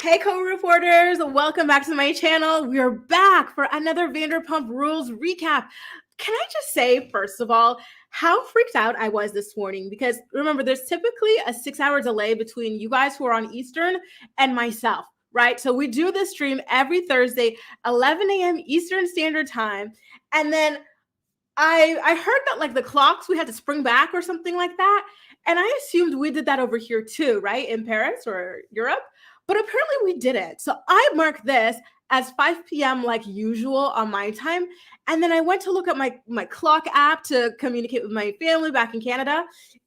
Hey, co-reporters, welcome back to my channel. We're back for another Vanderpump Rules recap. Can I just say, first of all, how freaked out I was this morning? Because remember, there's typically a 6-hour delay between you guys who are on Eastern and myself, right? So we do this stream every Thursday, 11 a.m. Eastern Standard Time. And then I heard that like the clocks, we had to spring back or something like that. And I assumed we did that over here too, right? In Paris or Europe. But apparently we didn't. So I marked this as 5 p.m. like usual on my time. And then I went to look at my clock app to communicate with my family back in Canada.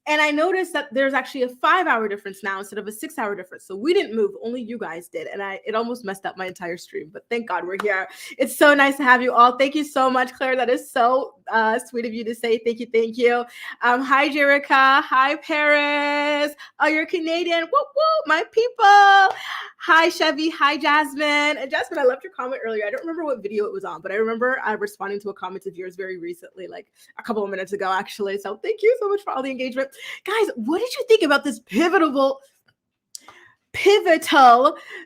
And I noticed that there's actually a 5-hour difference now instead of a 6-hour difference. So we didn't move, only you guys did. And it almost messed up my entire stream, but thank God we're here. It's so nice to have you all. Thank you so much, Claire. That is so sweet of you to say. Thank you. Thank you. Hi, Jerica. Hi, Paris. Oh, you're Canadian. Whoop, whoop, my people. Hi, Chevy. Hi, Jasmine. And Jasmine, I left your comment earlier. I don't remember what video it was on, but I remember responding to a comment of yours very recently, like a couple of minutes ago, actually. So thank you so much for all the engagement. Guys, what did you think about this pivotal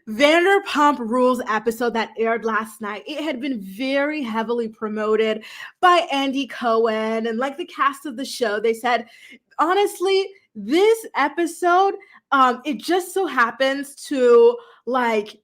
Vanderpump Rules episode that aired last night? It had been very heavily promoted by Andy Cohen and like the cast of the show. They said, honestly, this episode, it just so happens to like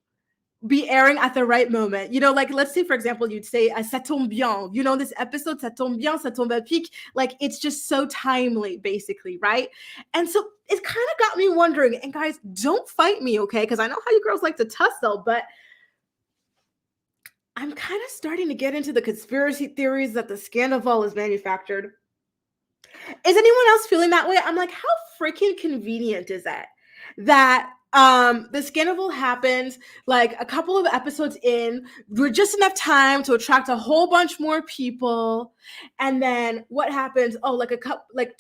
be airing at the right moment. You know, like let's say, for example, you'd say, ça tombe bien. You know, this episode, ça tombe bien, ça tombe à pic. Like it's just so timely, basically, right? And so it kind of got me wondering, and guys, don't fight me, okay? Because I know how you girls like to tussle, but I'm kind of starting to get into the conspiracy theories that the Sandoval is manufactured. Is anyone else feeling that way? I'm like, how freaking convenient is that? That the Sandoval happens like a couple of episodes in, we're just enough time to attract a whole bunch more people. And then what happens? Oh, like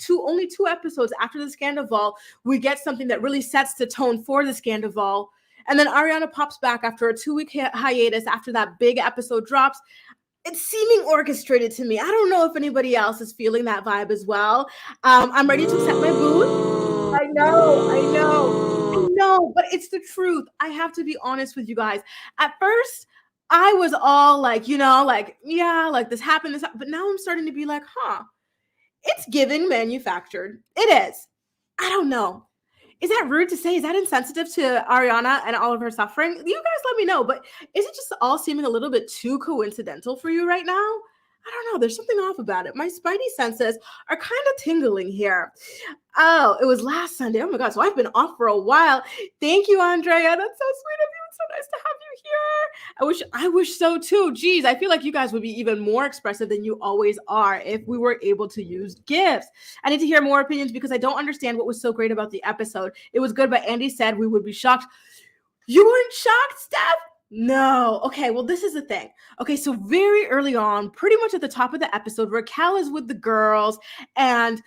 only two episodes after the Sandoval, we get something that really sets the tone for the Sandoval. And then Ariana pops back after a 2-week hiatus after that big episode drops. It's seeming orchestrated to me. I don't know if anybody else is feeling that vibe as well. I'm ready to set my booth. I know, but it's the truth. I have to be honest with you guys. At first, I was all like, you know, like, yeah, like this happened. But now I'm starting to be like, it's giving manufactured. It is. I don't know. Is that rude to say? Is that insensitive to Ariana and all of her suffering? You guys let me know, but is it just all seeming a little bit too coincidental for you right now? I don't know. There's something off about it. My spidey senses are kind of tingling here. Oh, it was last Sunday. Oh my God. So I've been off for a while. Thank you, Andrea. That's so sweet of you. It's so nice to have you here. I wish so too. Geez, I feel like you guys would be even more expressive than you always are if we were able to use gifts. I need to hear more opinions because I don't understand what was so great about the episode. It was good, but Andy said we would be shocked. You weren't shocked, Steph? No. Okay, well, this is the thing. Okay, so very early on, pretty much at the top of the episode, Raquel is with the girls, and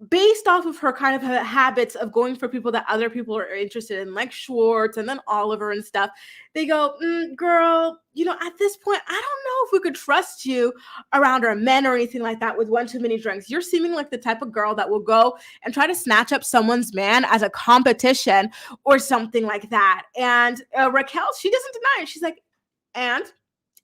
based off of her kind of habits of going for people that other people are interested in, like Schwartz and then Oliver and stuff, they go, girl, you know, at this point, I don't know if we could trust you around our men or anything like that with one too many drinks. You're seeming like the type of girl that will go and try to snatch up someone's man as a competition or something like that. And Raquel, she doesn't deny it. She's like, et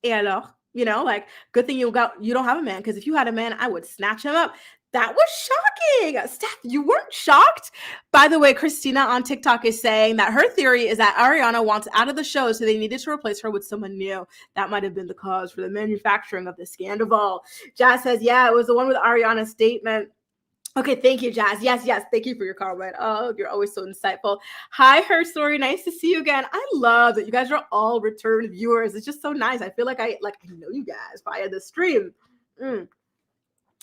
alors? You know, like, good thing you don't have a man, because if you had a man, I would snatch him up. That was shocking. Steph, you weren't shocked? By the way, Christina on TikTok is saying that her theory is that Ariana wants out of the show, so they needed to replace her with someone new. That might have been the cause for the manufacturing of the Sandoval. Jazz says, yeah, it was the one with Ariana's statement. Okay, thank you, Jazz. Yes, thank you for your comment. Oh, you're always so insightful. Hi, Her Story. Nice to see you again. I love that you guys are all return viewers. It's just so nice. I feel like I know you guys via the stream.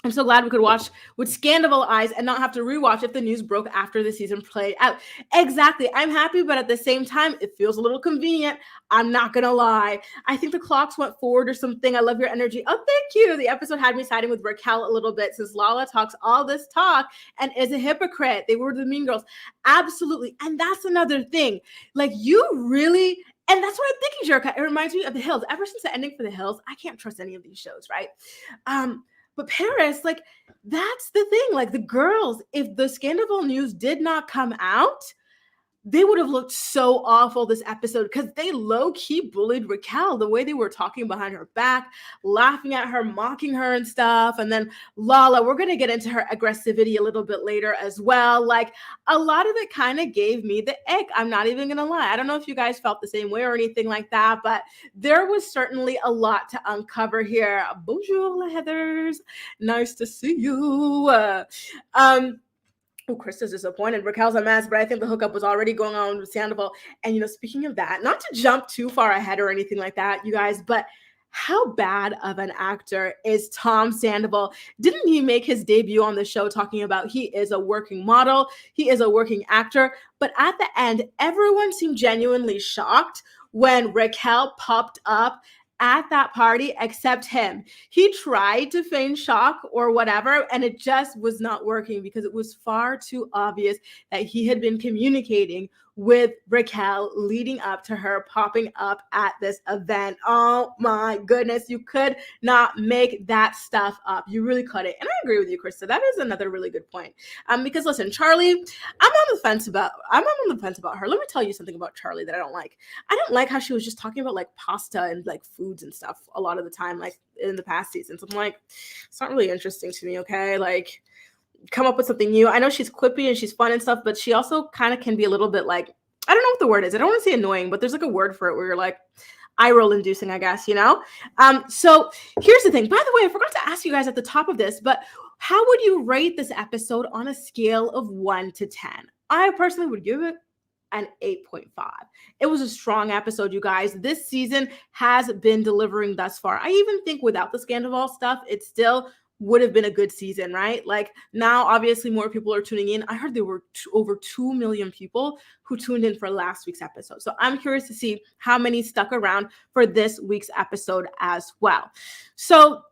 I'm so glad we could watch with Sandoval eyes and not have to rewatch if the news broke after the season played out. Exactly. I'm happy, but at the same time, it feels a little convenient. I'm not going to lie. I think the clocks went forward or something. I love your energy. Oh, thank you. The episode had me siding with Raquel a little bit since Lala talks all this talk and is a hypocrite. They were the mean girls. Absolutely. And that's another thing. Like, you really... And that's what I'm thinking, Jerica. It reminds me of The Hills. Ever since the ending for The Hills, I can't trust any of these shows, right? But Paris, like, that's the thing. Like, the girls, if the Sandoval news did not come out, they would have looked so awful this episode because they low-key bullied Raquel, the way they were talking behind her back, laughing at her, mocking her and stuff. And then Lala, we're going to get into her aggressivity a little bit later as well. Like, a lot of it kind of gave me the ick. I'm not even going to lie. I don't know if you guys felt the same way or anything like that, but there was certainly a lot to uncover here. Bonjour, Heathers. Nice to see you. Oh, Krista's disappointed. Raquel's a mess, but I think the hookup was already going on with Sandoval. And, speaking of that, not to jump too far ahead or anything like that, you guys, but how bad of an actor is Tom Sandoval? Didn't he make his debut on the show talking about he is a working model, he is a working actor, but at the end, everyone seemed genuinely shocked when Raquel popped up at that party except him. He tried to feign shock or whatever, and it just was not working because it was far too obvious that he had been communicating with Raquel leading up to her popping up at this event. Oh my goodness, you could not make that stuff up. You really couldn't. And I agree with you, Krista. That is another really good point. Because listen, Charlie, I'm on the fence about her. Let me tell you something about Charlie that I don't like. I don't like how she was just talking about like pasta and like foods and stuff a lot of the time, like in the past seasons. I'm like, it's not really interesting to me, okay? Like, come up with something new. I know she's quippy and she's fun and stuff, but she also kind of can be a little bit like, I don't know what the word is. I don't want to say annoying, but there's like a word for it where you're like eye roll inducing, I guess, So here's the thing. By the way, I forgot to ask you guys at the top of this, but how would you rate this episode on a scale of 1 to 10? I personally would give it an 8.5. It was a strong episode, you guys. This season has been delivering thus far. I even think without the Sandoval stuff, it still would have been a good season, right? Like, now, obviously, more people are tuning in. I heard there were over 2 million people who tuned in for last week's episode. So I'm curious to see how many stuck around for this week's episode as well. So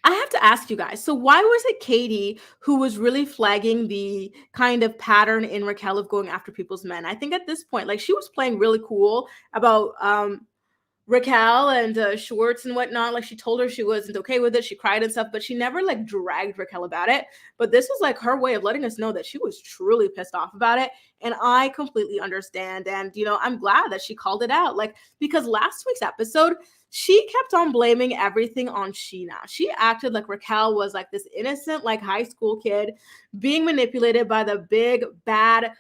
I have to ask you guys, so why was it Katie who was really flagging the kind of pattern in Raquel of going after people's men? I think at this point, like, she was playing really cool about Raquel and Schwartz and whatnot. Like, she told her she wasn't okay with it. She cried and stuff, but she never like dragged Raquel about it. But this was like her way of letting us know that she was truly pissed off about it. And I completely understand. And, I'm glad that she called it out. Like, because last week's episode, she kept on blaming everything on Scheana. She acted like Raquel was like this innocent, like high school kid being manipulated by the big bad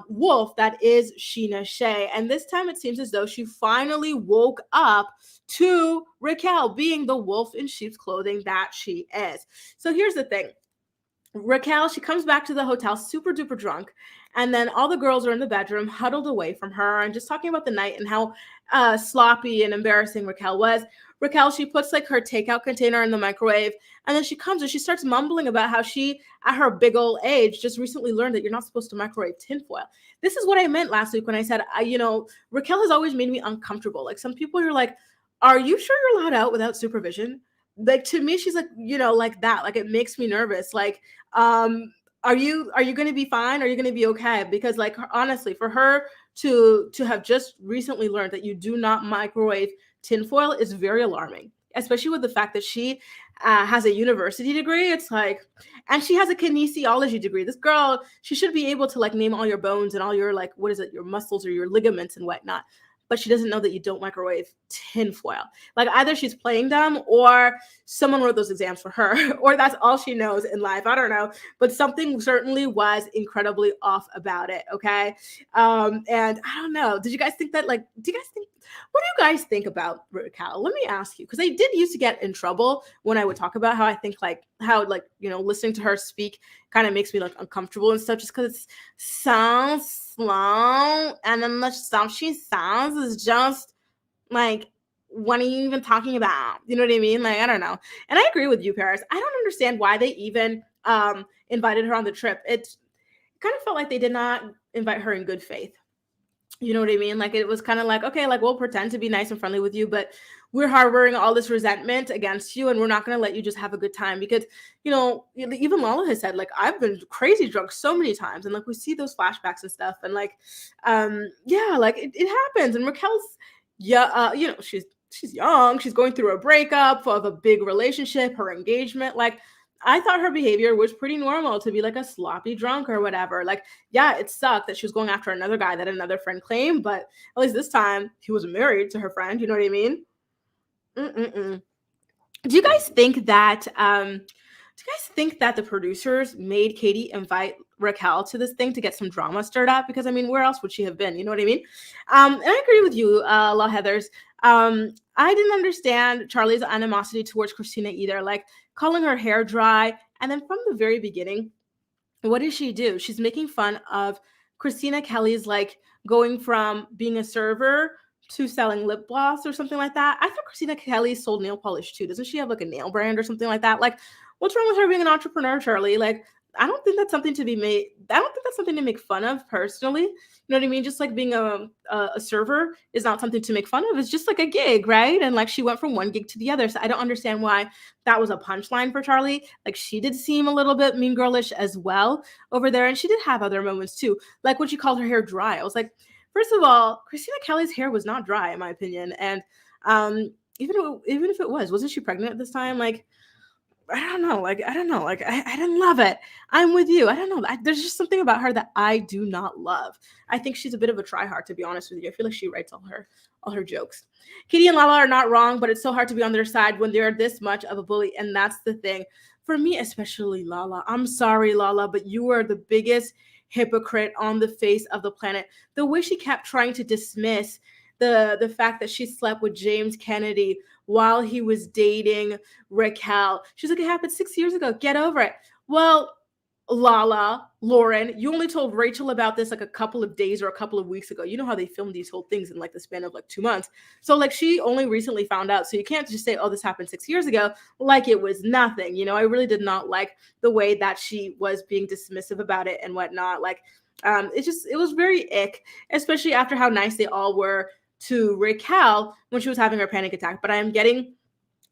wolf that is Scheana Shay. And this time it seems as though she finally woke up to Raquel being the wolf in sheep's clothing that she is. So here's the thing. Raquel, she comes back to the hotel super duper drunk, and then all the girls are in the bedroom huddled away from her and just talking about the night and how sloppy and embarrassing Raquel was. Raquel, she puts like her takeout container in the microwave, and then she comes and she starts mumbling about how she, at her big old age, just recently learned that you're not supposed to microwave tinfoil. This is what I meant last week when I said, Raquel has always made me uncomfortable. Like, some people are like, are you sure you're allowed out without supervision? Like, to me, she's like, like that. Like, it makes me nervous. Like, are you going to be fine? Are you going to be okay? Because, like, honestly, for her to have just recently learned that you do not microwave tinfoil is very alarming, especially with the fact that she has a university degree. It's like, and she has a kinesiology degree. This girl, she should be able to like name all your bones and all your like, what is it, your muscles or your ligaments and whatnot. But she doesn't know that you don't microwave tinfoil. Like, either she's playing dumb or someone wrote those exams for her, or that's all she knows in life. I don't know. But something certainly was incredibly off about it, okay? And I don't know. Did you guys think that, like, what do you guys think about Raquel? Let me ask you, because I did used to get in trouble when I would talk about how I think, like, how, like, listening to her speak kind of makes me, like, uncomfortable and stuff, just because it sounds slow, and then the stuff she sounds is just like, what are you even talking about? You know what I mean? Like, I don't know. And I agree with you, Paris. I don't understand why they even invited her on the trip. It kind of felt like they did not invite her in good faith. You know what I mean? Like, it was kind of like, okay, like, we'll pretend to be nice and friendly with you, but we're harboring all this resentment against you, and we're not going to let you just have a good time. Because, even Lala has said, like, I've been crazy drunk so many times, and like, we see those flashbacks and stuff, and like, like, it happens. And Raquel's, she's young, she's going through a breakup of a big relationship, her engagement, like, I thought her behavior was pretty normal to be like a sloppy drunk or whatever. Like, yeah, it sucked that she was going after another guy that another friend claimed, but at least this time he wasn't married to her friend. You know what I mean? Mm-mm-mm. Do you guys think that the producers made Katie invite Raquel to this thing to get some drama stirred up? Because I mean, where else would she have been? You know what I mean? And I agree with you, La Heathers. I didn't understand Charlie's animosity towards Christina either. Like calling her hair dry, and then from the very beginning, what does she do? She's making fun of Christina Kelly's like going from being a server to selling lip gloss or something like that. I thought Christina Kelly sold nail polish too. Doesn't she have like a nail brand or something like that? Like, what's wrong with her being an entrepreneur, Charlie? Like, I don't think that's something to be made. I don't think that's something to make fun of personally. You know what I mean? Just like being a server is not something to make fun of. It's just like a gig, right? And like she went from one gig to the other. So I don't understand why that was a punchline for Charlie. Like she did seem a little bit mean girlish as well over there. And she did have other moments too. Like when she called her hair dry. I was like, first of all, Christina Kelly's hair was not dry, in my opinion. And even if it was, wasn't she pregnant at this time? Like, I don't know. Like, I don't know. Like, I didn't love it. I'm with you. I don't know. There's just something about her that I do not love. I think she's a bit of a tryhard, to be honest with you. I feel like she writes all her jokes. Katie and Lala are not wrong, but it's so hard to be on their side when they're this much of a bully. And that's the thing. For me, especially Lala. I'm sorry, Lala, but you are the biggest hypocrite on the face of the planet. The way she kept trying to dismiss the fact that she slept with James Kennedy while he was dating Raquel. She's like, it happened 6 years ago. Get over it. Well, Lala, Lauren, you only told Rachel about this like a couple of days or a couple of weeks ago. You know how they filmed these whole things in like the span of like 2 months. So like she only recently found out. So you can't just say, oh, this happened 6 years ago, like it was nothing. You know, I really did not like the way that she was being dismissive about it and whatnot. Like it was very ick, especially after how nice they all were to Raquel when she was having her panic attack. But I am getting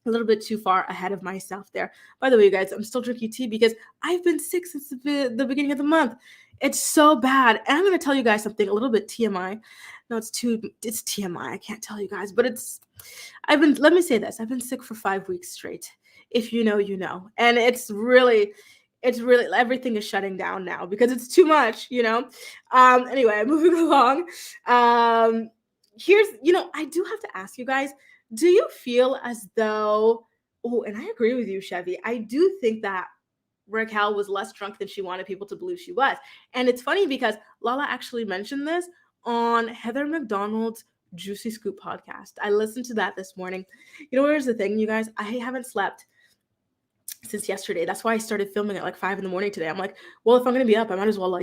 a little bit too far ahead of myself there. By the way, you guys, I'm still drinking tea because I've been sick since the beginning of the month. It's so bad. And I'm going to tell you guys something a little bit TMI. No, it's TMI. I can't tell you guys, but let me say this. I've been sick for 5 weeks straight. If you know, you know. And it's really everything is shutting down now because it's too much, you know? Anyway, moving along. I do have to ask you guys, do you feel as though, and I agree with you, Chevy, I do think that Raquel was less drunk than she wanted people to believe she was. And it's funny because Lala actually mentioned this on Heather McDonald's Juicy Scoop podcast. I listened to that this morning. You know, here's the thing, you guys, I haven't slept since yesterday. That's why I started filming at like 5 a.m. today. I'm like, well, if I'm going to be up, I might as well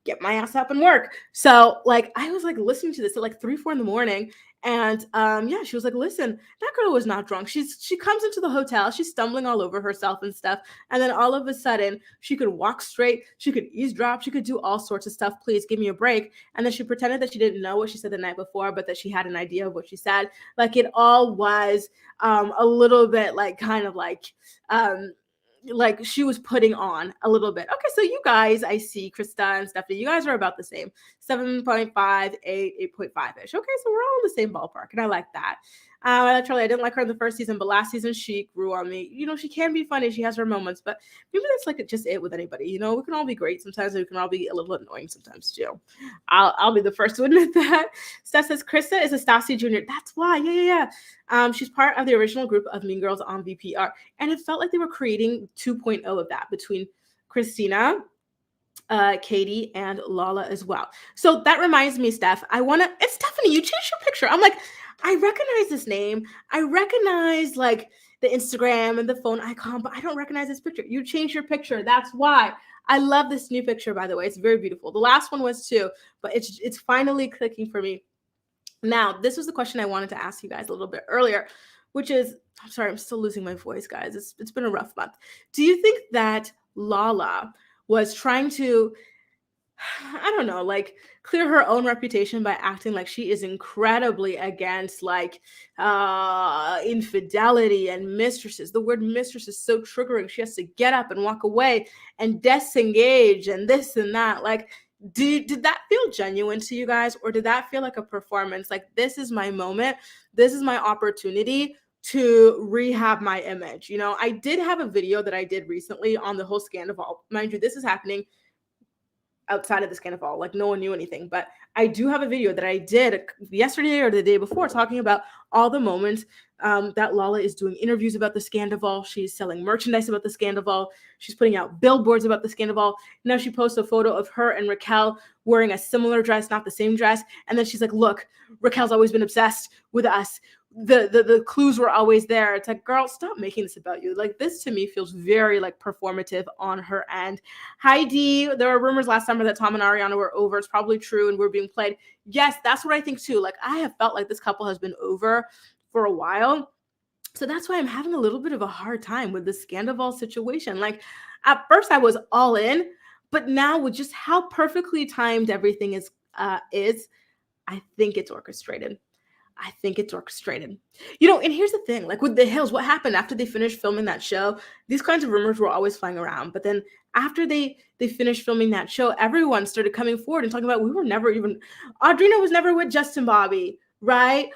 get my ass up and work. So like, I was like listening to this at like 3, 4 a.m. And she was like, listen, that girl was not drunk. She comes into the hotel, she's stumbling all over herself and stuff. And then all of a sudden she could walk straight, she could eavesdrop, she could do all sorts of stuff. Please give me a break. And then she pretended that she didn't know what she said the night before, but that she had an idea of what she said. Like it all was a little bit like kind of like she was putting on a little bit. Okay, so you guys, I see Krista and Stephanie, you guys are about the same. 7.5, 8.5-ish. Okay, so we're all in the same ballpark, and I like that. Charlie, I didn't like her in the first season, but last season she grew on me. You know, she can be funny, she has her moments, but maybe that's like just it with anybody. You know, we can all be great sometimes, and we can all be a little annoying sometimes too. I'll be the first to admit that. Steph says Krista is a Stassi Jr. That's why, yeah. She's part of the original group of Mean Girls on VPR, and it felt like they were creating 2.0 of that between Christina, Katie, and Lala as well. So that reminds me, Steph, it's Stephanie, you changed your picture. I'm like, I recognize this name. I recognize like the Instagram and the phone icon, but I don't recognize this picture. You changed your picture. That's why. I love this new picture, by the way. It's very beautiful. The last one was too, but it's finally clicking for me. Now, this was the question I wanted to ask you guys a little bit earlier, which is, I'm sorry, I'm still losing my voice, guys. It's been a rough month. Do you think that Lala was trying to, I don't know, like clear her own reputation by acting like she is incredibly against like infidelity and mistresses? The word mistress is so triggering. She has to get up and walk away and disengage and this and that. Like, did that feel genuine to you guys, or did that feel like a performance? Like, this is my moment. This is my opportunity to rehab my image. I did have a video that I did recently on the whole Sandoval. Mind you, this is happening outside of the Sandoval, like no one knew anything, but I do have a video that I did yesterday or the day before talking about all the moments that Lala is doing interviews about the Sandoval. She's selling merchandise about the Sandoval. She's putting out billboards about the Sandoval. Now she posts a photo of her and Raquel wearing a similar dress, not the same dress. And then she's like, look, Raquel's always been obsessed with us. The clues were always there. It's like, girl, stop making this about you. Like, this to me feels very like performative on her end. Heidi, there were rumors last summer that Tom and Ariana were over. It's probably true and we're being played. Yes, that's what I think too. Like, I have felt like this couple has been over for a while. So that's why I'm having a little bit of a hard time with the Sandoval situation. Like, at first I was all in, but now with just how perfectly timed everything is, I think it's orchestrated. And here's the thing, like with The Hills, what happened after they finished filming that show? These kinds of rumors were always flying around. But then after they finished filming that show, everyone started coming forward and talking about, Audrina was never with Justin Bobby, right?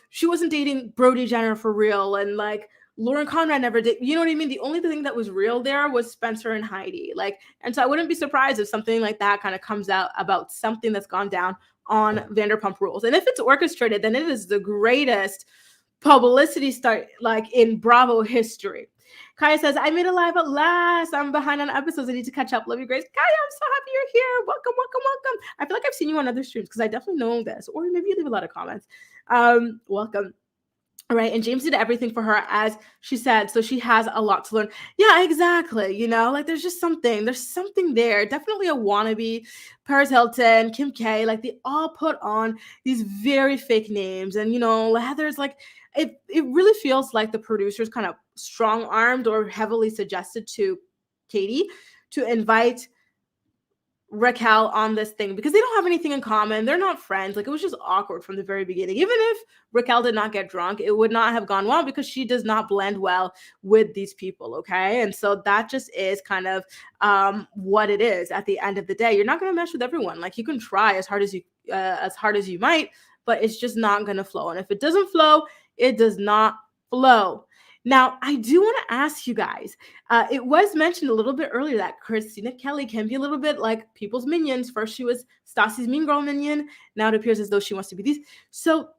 She wasn't dating Brody Jenner for real. And like Lauren Conrad never did, you know what I mean? The only thing that was real there was Spencer and Heidi. And so I wouldn't be surprised if something like that kind of comes out about something that's gone down on Vanderpump Rules. And if it's orchestrated, then it is the greatest publicity stunt like in Bravo history. Kaya says, I made it live at last. I'm behind on episodes. I need to catch up. Love you, Grace. Kaya, I'm so happy you're here. Welcome. I feel like I've seen you on other streams because I definitely know this. Or maybe you leave a lot of comments. Welcome. All right. And James did everything for her, as she said. So she has a lot to learn. Yeah, exactly. There's something there. Definitely a wannabe. Paris Hilton, Kim K, like they all put on these very fake names. And, Heather's like, it really feels like the producers kind of strong-armed or heavily suggested to Katie to invite Raquel on this thing because they don't have anything in common. They're not friends. Like, it was just awkward from the very beginning. Even if Raquel did not get drunk, it would not have gone well because she does not blend well with these people. Okay. And so that just is kind of what it is at the end of the day. You're not going to mesh with everyone. Like, you can try as hard as you might, but it's just not going to flow. And if it doesn't flow, it does not flow. Now, I do want to ask you guys, it was mentioned a little bit earlier that Christina Kelly can be a little bit like people's minions. First, she was Stassi's mean girl minion. Now it appears as though she wants to be these. So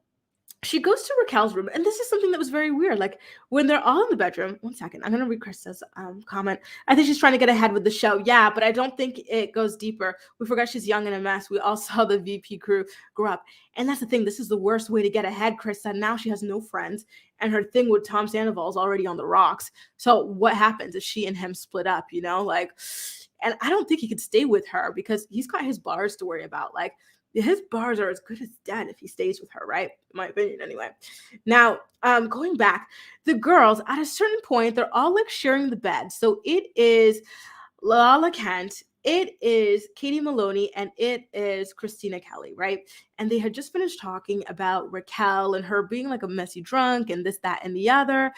she goes to Raquel's room, and this is something that was very weird. Like, when they're all in the bedroom, one second, I'm going to read Krista's comment. I think she's trying to get ahead with the show. Yeah, but I don't think it goes deeper. We forgot she's young and a mess. We all saw the VP crew grow up. And that's the thing. This is the worst way to get ahead, Krista. Now she has no friends, and her thing with Tom Sandoval is already on the rocks. So what happens if she and him split up, and I don't think he could stay with her because he's got his bars to worry about. Like, his bars are as good as dead if he stays with her, right? In my opinion, anyway. Now, going back, the girls, at a certain point, they're all like sharing the bed. So it is Lala Kent, it is Katie Maloney, and it is Christina Kelly, right? And they had just finished talking about Raquel and her being like a messy drunk and this, that, and the other.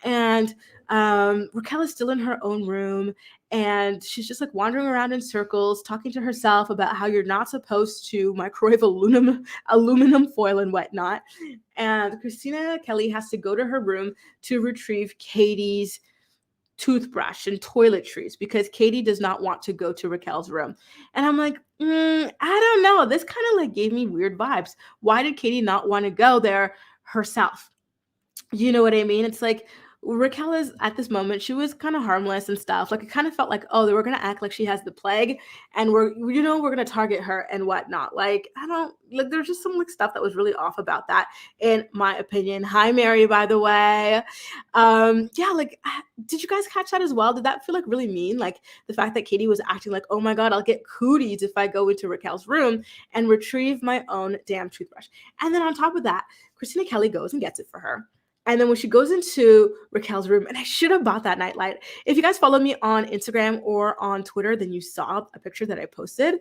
And Raquel is still in her own room, and she's just like wandering around in circles, talking to herself about how you're not supposed to microwave aluminum foil and whatnot. And Christina Kelly has to go to her room to retrieve Katie's toothbrush and toiletries because Katie does not want to go to Raquel's room. And I'm like, I don't know. This kind of like gave me weird vibes. Why did Katie not want to go there herself? You know what I mean? It's like, Raquel is at this moment, she was kind of harmless and stuff. Like, it kind of felt like, oh, they were going to act like she has the plague and we're going to target her and whatnot. Like, there's just some like stuff that was really off about that, in my opinion. Hi, Mary, by the way. Did you guys catch that as well? Did that feel like really mean? Like, the fact that Katie was acting like, oh my God, I'll get cooties if I go into Raquel's room and retrieve my own damn toothbrush. And then on top of that, Christina Kelly goes and gets it for her. And then when she goes into Raquel's room, and I should have bought that nightlight. If you guys follow me on Instagram or on Twitter, then you saw a picture that I posted.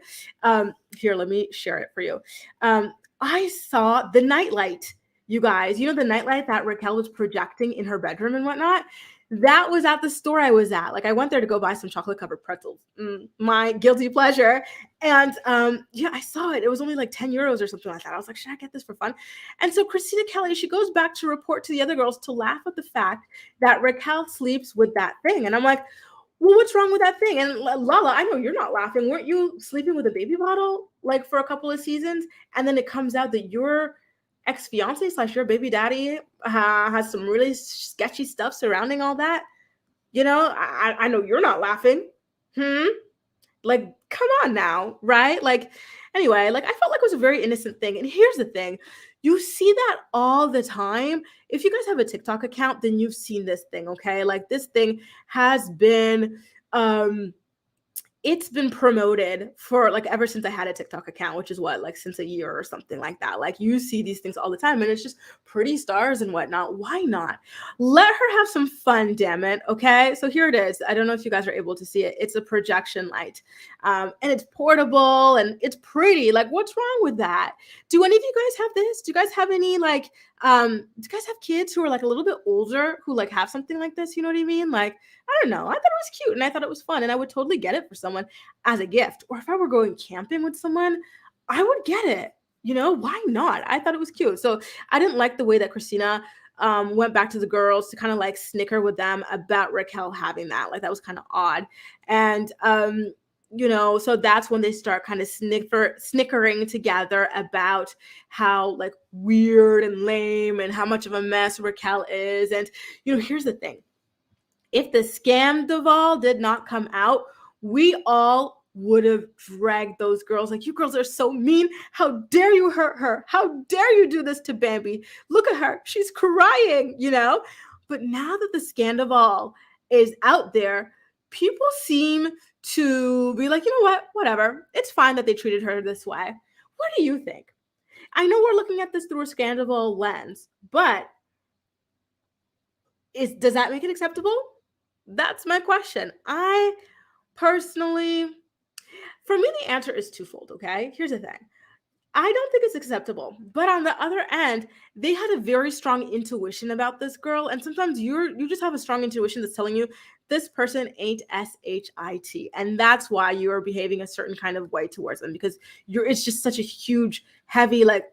Here, let me share it for you. I saw the nightlight, you guys. You know, the nightlight that Raquel was projecting in her bedroom and whatnot? That was at the store I was at. Like, I went there to go buy some chocolate-covered pretzels. My guilty pleasure. And yeah, I saw it. It was only like 10 euros or something like that. I was like, should I get this for fun? And so Christina Kelly, she goes back to report to the other girls to laugh at the fact that Raquel sleeps with that thing. And I'm like, well, what's wrong with that thing? And Lala, I know you're not laughing. Weren't you sleeping with a baby bottle like for a couple of seasons? And then it comes out that your ex-fiance / your baby daddy has some really sketchy stuff surrounding all that. You know, I know you're not laughing. Like, come on now, right? Like, anyway, like I felt like it was a very innocent thing. And here's the thing. You see that all the time. If you guys have a TikTok account, then you've seen this thing, okay? Like this thing has been it's been promoted for like ever since I had a TikTok account, which is what, like since a year or something like that. Like you see these things all the time and it's just pretty stars and whatnot. Why not? Let her have some fun, damn it. Okay. So here it is. I don't know if you guys are able to see it. It's a projection light and it's portable and it's pretty. Like what's wrong with that? Do any of you guys have this? Do you guys have any like, do you guys have kids who are like a little bit older who like have something like this? You know what I mean? Like, I don't know. I thought it was cute and I thought it was fun and I would totally get it for someone as a gift. Or if I were going camping with someone, I would get it. You know, why not? I thought it was cute. So I didn't like the way that Christina went back to the girls to kind of like snicker with them about Raquel having that. Like that was kind of odd. And you know, so that's when they start kind of snickering together about how like weird and lame and how much of a mess Raquel is. And you know, here's the thing. If the Sandoval did not come out, we all would have dragged those girls. Like, you girls are so mean. How dare you hurt her? How dare you do this to Bambi? Look at her. She's crying, you know? But now that the Sandoval is out there, people seem to be like, you know what? Whatever. It's fine that they treated her this way. What do you think? I know we're looking at this through a Sandoval lens, but does that make it acceptable? That's my question. I personally, for me, the answer is twofold, okay? Here's the thing. I don't think it's acceptable. But on the other end, they had a very strong intuition about this girl. And sometimes you just have a strong intuition that's telling you this person ain't SHIT. And that's why you are behaving a certain kind of way towards them, because it's just such a huge, heavy, like,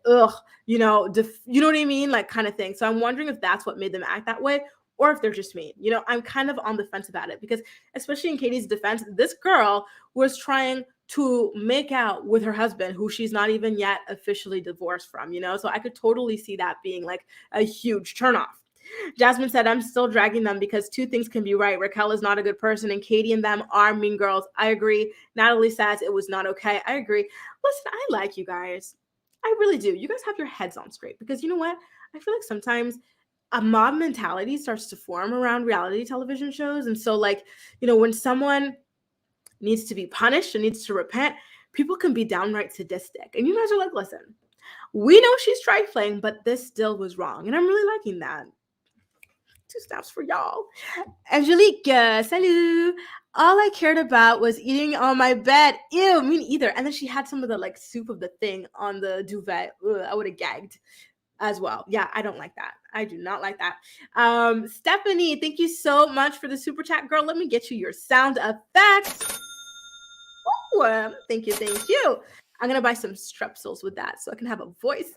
you know what I mean? Like kind of thing. So I'm wondering if that's what made them act that way, or if they're just mean. You know, I'm kind of on the fence about it, because especially in Katie's defense, this girl was trying to make out with her husband, who she's not even yet officially divorced from, you know? So I could totally see that being like a huge turnoff. Jasmine said, I'm still dragging them because two things can be right. Raquel is not a good person and Katie and them are mean girls. I agree. Natalie says it was not okay. I agree. Listen, I like you guys. I really do. You guys have your heads on straight, because you know what? I feel like sometimes a mob mentality starts to form around reality television shows. And so like, you know, when someone needs to be punished and needs to repent, people can be downright sadistic. And you guys are like, listen, we know she's trifling, but this still was wrong. And I'm really liking that. 2 snaps for y'all. Angelique, salut. All I cared about was eating on my bed. Ew, me neither. And then she had some of the like soup of the thing on the duvet. Ugh, I would have gagged as well. Yeah, I don't like that. I do not like that. Stephanie, thank you so much for the super chat, girl. Let me get you your sound effects. Ooh, thank you, thank you. I'm gonna buy some strepsils with that so I can have a voice.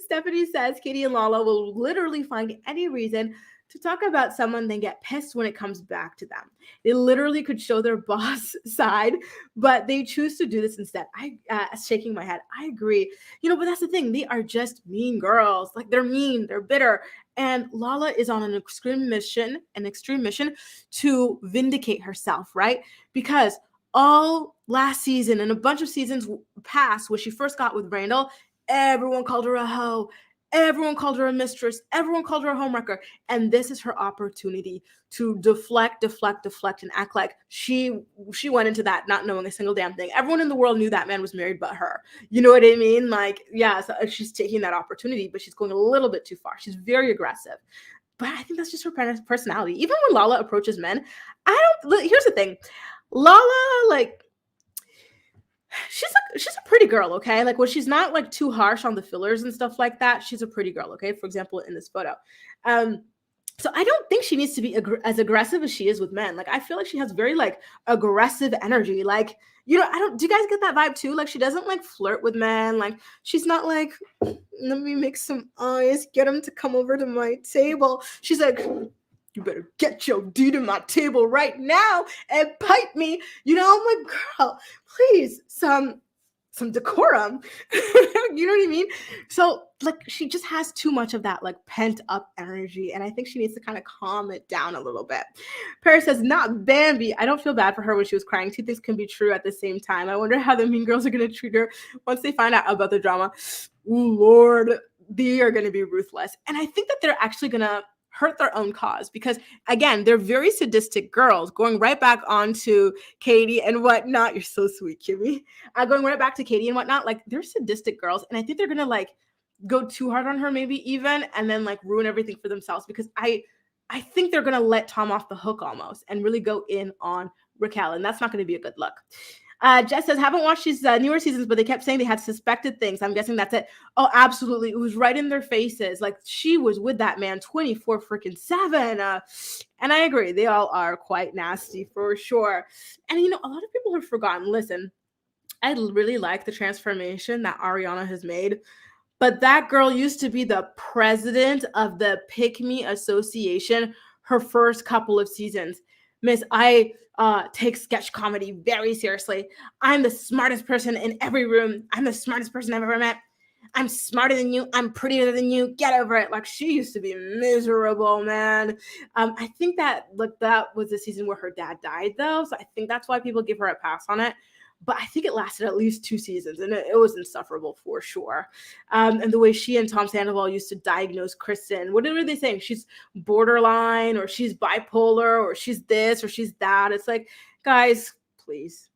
Stephanie says Katie and Lala will literally find any reason to talk about someone, then get pissed when it comes back to them. They literally could show their boss side, but they choose to do this instead. I shaking my head. I agree. You know, but that's the thing. They are just mean girls. Like, they're mean, they're bitter. And Lala is on an extreme mission to vindicate herself, right? Because all last season and a bunch of seasons past, when she first got with Randall, everyone called her a hoe. Everyone called her a mistress. Everyone called her a homewrecker. And this is her opportunity to deflect, and act like she went into that not knowing a single damn thing. Everyone in the world knew that man was married but her. You know what I mean? Like, yeah, so she's taking that opportunity, but she's going a little bit too far. She's very aggressive. But I think that's just her personality. Even when Lala approaches men, here's the thing. Lala, like, she's a pretty girl, okay? Like, when she's not like too harsh on the fillers and stuff like that, she's a pretty girl, okay? For example, in this photo. So I don't think she needs to be as aggressive as she is with men. Like, I feel like she has very like aggressive energy. Like, I don't, do you guys get that vibe too? Like, she doesn't like flirt with men. Like, she's not like, let me make some eyes, get him to come over to my table. She's like, you better get your D to my table right now and pipe me. I'm like, girl, please, some decorum. You know what I mean? So like, she just has too much of that like pent up energy, and I think she needs to kind of calm it down a little bit. Paris says, not Bambi. I don't feel bad for her when she was crying. Two things can be true at the same time. I wonder how the Mean Girls are going to treat her once they find out about the drama. Ooh, Lord, they are going to be ruthless. And I think that they're actually going to hurt their own cause, because again, they're very sadistic girls. Going right back onto Katie and whatnot. You're so sweet, Kimmy. Going right back to Katie and whatnot. Like, they're sadistic girls, and I think they're gonna like go too hard on her, maybe even, and then like ruin everything for themselves, because I think they're gonna let Tom off the hook almost and really go in on Raquel, and that's not gonna be a good look. Jess says, haven't watched these newer seasons, but they kept saying they had suspected things. I'm guessing that's it. Oh, absolutely. It was right in their faces. Like, she was with that man 24/7. And I agree. They all are quite nasty for sure. And, a lot of people have forgotten. Listen, I really like the transformation that Ariana has made. But that girl used to be the president of the Pick Me Association her first couple of seasons. Miss, I take sketch comedy very seriously. I'm the smartest person in every room. I'm the smartest person I've ever met. I'm smarter than you. I'm prettier than you. Get over it. Like, she used to be miserable, man. I think that that was the season where her dad died, though. So I think that's why people give her a pass on it. But I think it lasted at least 2 seasons, and it was insufferable for sure. And the way she and Tom Sandoval used to diagnose Kristen, what were they saying? She's borderline, or she's bipolar, or she's this, or she's that. It's like, guys, please.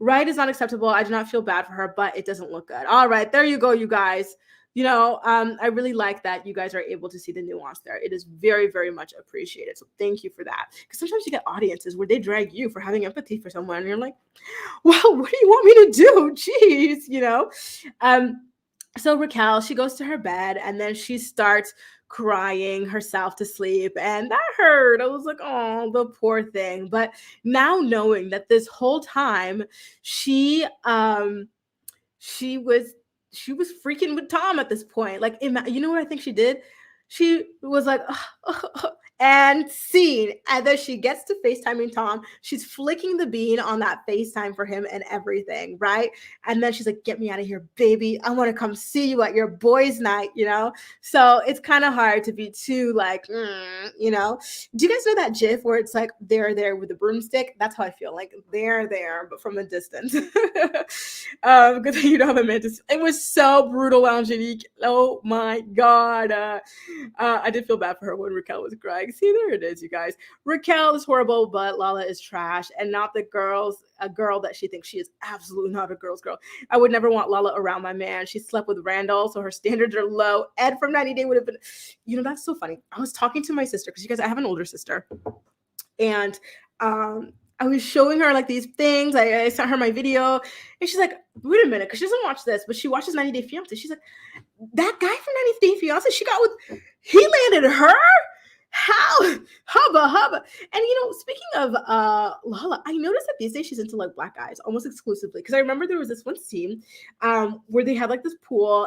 Right is not acceptable. I do not feel bad for her, but it doesn't look good. All right, there you go, you guys. I really like that you guys are able to see the nuance there. It is very, very much appreciated. So thank you for that. Because sometimes you get audiences where they drag you for having empathy for someone, and you're like, well, what do you want me to do? Jeez, So Raquel, she goes to her bed, and then she starts crying herself to sleep, and that hurt. I was like, oh, the poor thing. But now knowing that this whole time she was freaking with Tom at this point. Like, you know what I think she did? She was like, and scene. And then she gets to FaceTiming Tom. She's flicking the bean on that FaceTime for him and everything, right? And then she's like, get me out of here, baby. I want to come see you at your boys' night, So it's kind of hard to be too like, Do you guys know that GIF where it's like they're there with a broomstick? That's how I feel. Like, they're there, but from a distance. Because you don't have a man to see. It was so brutal, Angelique. Oh my God. I did feel bad for her when Raquel was crying. See, there it is, you guys. Raquel is horrible, but Lala is trash, and not a girl that she thinks she is. Absolutely not a girl's girl. I would never want Lala around my man. She slept with Randall, so her standards are low. Ed from 90 Day would have been, that's so funny. I was talking to my sister, because you guys, I have an older sister, and I was showing her like these things. I sent her my video, and she's like, wait a minute, because she doesn't watch this, but she watches 90 Day Fiancé. She's like, that guy from 90 Day Fiancé she got with, he landed her? How? Hubba. And speaking of Lala, I noticed that these days she's into like black guys almost exclusively, because I remember there was this one scene where they had like this pool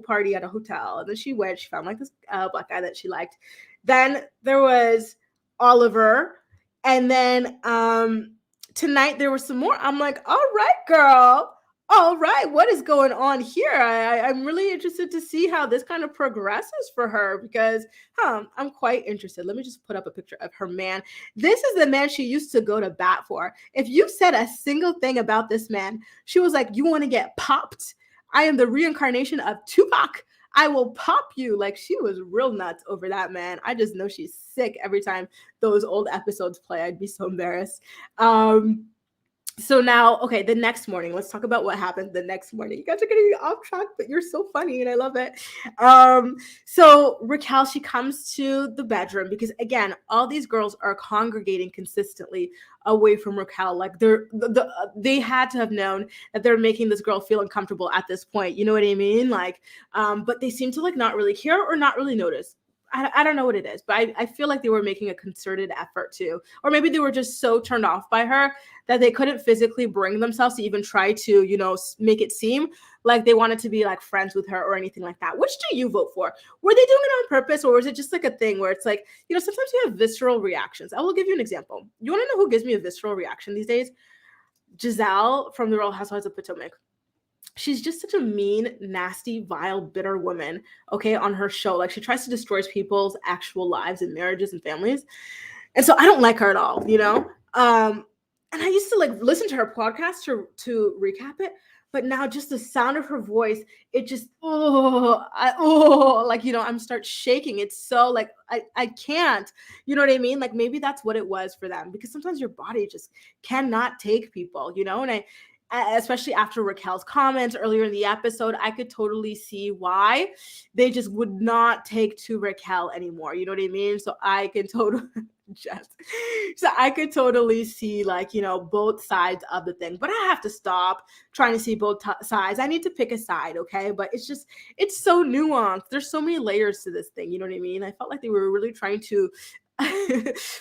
party at a hotel, and then she found like this black guy that she liked. Then there was Oliver, and then tonight there were some more. I'm like, all right, girl. All right, what is going on here? I'm really interested to see how this kind of progresses for her, because I'm quite interested. Let me just put up a picture of her man. This is the man she used to go to bat for. If you said a single thing about this man, she was like, you want to get popped? I am the reincarnation of Tupac. I will pop you. Like, she was real nuts over that man. I just know she's sick every time those old episodes play. I'd be so embarrassed. So now, okay, the next morning, let's talk about what happened the next morning. You guys are getting off track, but you're so funny and I love it. So Raquel, she comes to the bedroom, because again, all these girls are congregating consistently away from Raquel. Like, they had to have known that they're making this girl feel uncomfortable at this point. You know what I mean? Like, but they seem to like not really care or not really notice. I don't know what it is, but I feel like they were making a concerted effort to, or maybe they were just so turned off by her that they couldn't physically bring themselves to even try to, make it seem like they wanted to be like friends with her or anything like that. Which do you vote for? Were they doing it on purpose, or was it just like a thing where it's like, sometimes you have visceral reactions? I will give you an example. You want to know who gives me a visceral reaction these days? Giselle from the Real Housewives of Potomac. She's just such a mean, nasty, vile, bitter woman, okay, on her show. Like, she tries to destroy people's actual lives and marriages and families. And so I don't like her at all, and I used to like listen to her podcast to recap it, but now just the sound of her voice, it just, I'm start shaking. It's so like, I can't, you know what I mean? Like, maybe that's what it was for them, because sometimes your body just cannot take people, and especially after Raquel's comments earlier in the episode, I could totally see why they just would not take to Raquel anymore. You know what I mean? So I can totally see like, both sides of the thing, but I have to stop trying to see both sides. I need to pick a side. Okay. But it's so nuanced. There's so many layers to this thing. You know what I mean? I felt like they were really trying to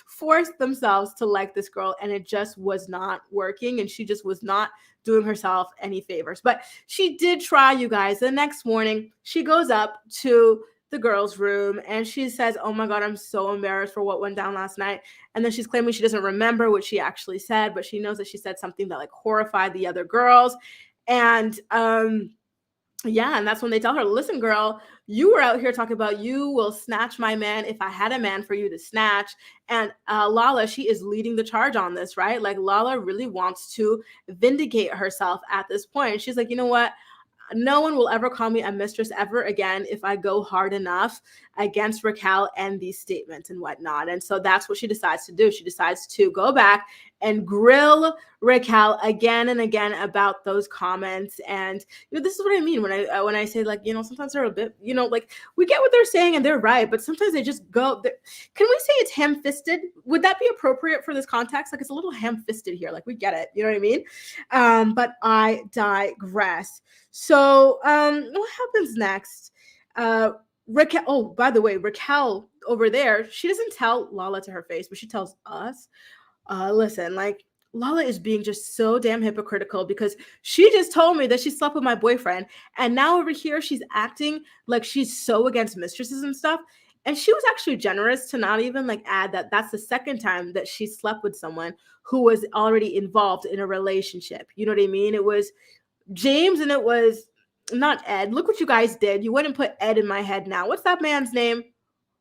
force themselves to like this girl, and it just was not working, and she just was not doing herself any favors. But she did try, you guys. The next morning, she goes up to the girls' room and she says, "Oh my God, I'm so embarrassed for what went down last night." And then she's claiming she doesn't remember what she actually said, but she knows that she said something that like horrified the other girls. And and that's when they tell her, "Listen, girl, you were out here talking about you will snatch my man if I had a man for you to snatch." And Lala, she is leading the charge on this, right? Like, Lala really wants to vindicate herself at this point. She's like, "You know what? No one will ever call me a mistress ever again if I go hard enough against Raquel and these statements and whatnot." And so that's what she decides to do. She decides to go back and grill Raquel again and again about those comments. And this is what I mean when I say, like, sometimes they're a bit, like, we get what they're saying and they're right, but sometimes they just go. Can we say it's ham-fisted? Would that be appropriate for this context? Like, it's a little ham-fisted here. Like, we get it. You know what I mean? But I digress. So what happens next? Raquel, oh, by the way, Raquel over there, she doesn't tell Lala to her face, but she tells us, listen, like, Lala is being just so damn hypocritical, because she just told me that she slept with my boyfriend, and now over here she's acting like she's so against mistresses and stuff. And she was actually generous to not even like add that that's the second time that she slept with someone who was already involved in a relationship. You know what I mean? It was James and it was not Ed. Look what you guys did. You wouldn't put Ed in my head now. What's that man's name?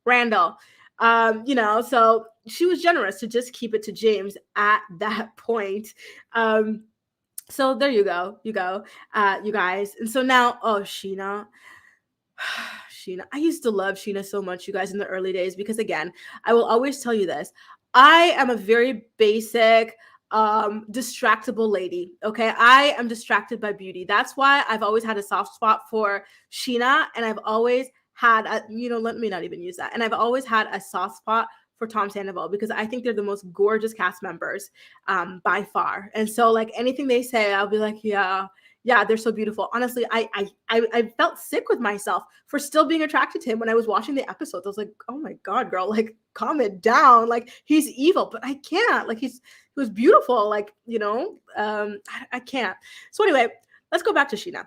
Randall. So she was generous to just keep it to James at that point. So there you go, you guys. And so now, Scheana. Scheana. I used to love Scheana so much, you guys, in the early days, because again, I will always tell you this. I am a very basic, distractible lady. Okay. I am distracted by beauty. That's why I've always had a soft spot for Scheana, and I've always had let me not even use that. And I've always had a soft spot for Tom Sandoval, because I think they're the most gorgeous cast members by far. And so, like, anything they say, I'll be like, yeah, they're so beautiful. Honestly, I felt sick with myself for still being attracted to him when I was watching the episodes. I was like, oh my God, girl, like, calm it down. Like, he's evil, but I can't. Like, he was beautiful. Like, I can't. So anyway, let's go back to Scheana.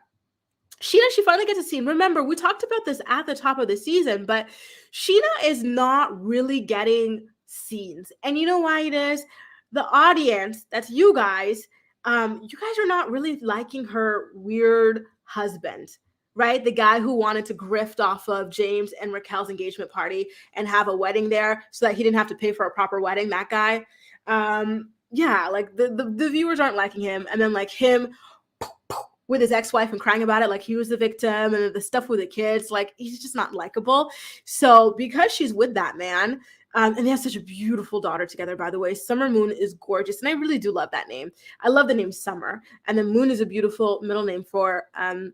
Scheana, she finally gets a scene. Remember, we talked about this at the top of the season, but Scheana is not really getting scenes. And you know why it is? The audience, that's you guys are not really liking her weird husband, right? The guy who wanted to grift off of James and Raquel's engagement party and have a wedding there so that he didn't have to pay for a proper wedding, that guy. Like the viewers aren't liking him. And then like him with his ex-wife and crying about it like he was the victim, and the stuff with the kids, like, he's just not likable. So because she's with that man, and they have such a beautiful daughter together, by the way. Summer Moon is gorgeous, and I really do love that name. I love the name Summer, and then Moon is a beautiful middle name for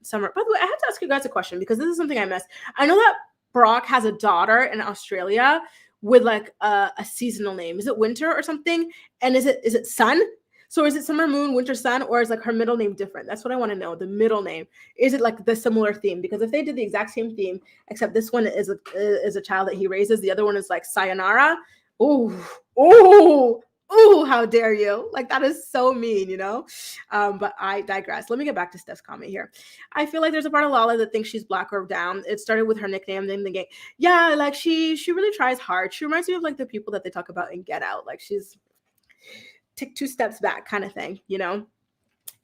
Summer. By the way, I have to ask you guys a question, because this is something I missed. I know that Brock has a daughter in Australia with like a seasonal name. Is it Winter or something? And is it Sun? So is it summer moon, winter sun, or is like her middle name different? That's what I want to know. The middle name. Is it like the similar theme? Because if they did the exact same theme, except this one is a child that he raises, the other one is like Sayonara. Oh, how dare you? Like, that is so mean, you know? But I digress. Let me get back to Steph's comment here. I feel like there's a part of Lala that thinks she's black or down. It started with her nickname, then the gang. Yeah, like she really tries hard. She reminds me of like the people that they talk about in Get Out. Like, she's take 2 steps back kind of thing, you know?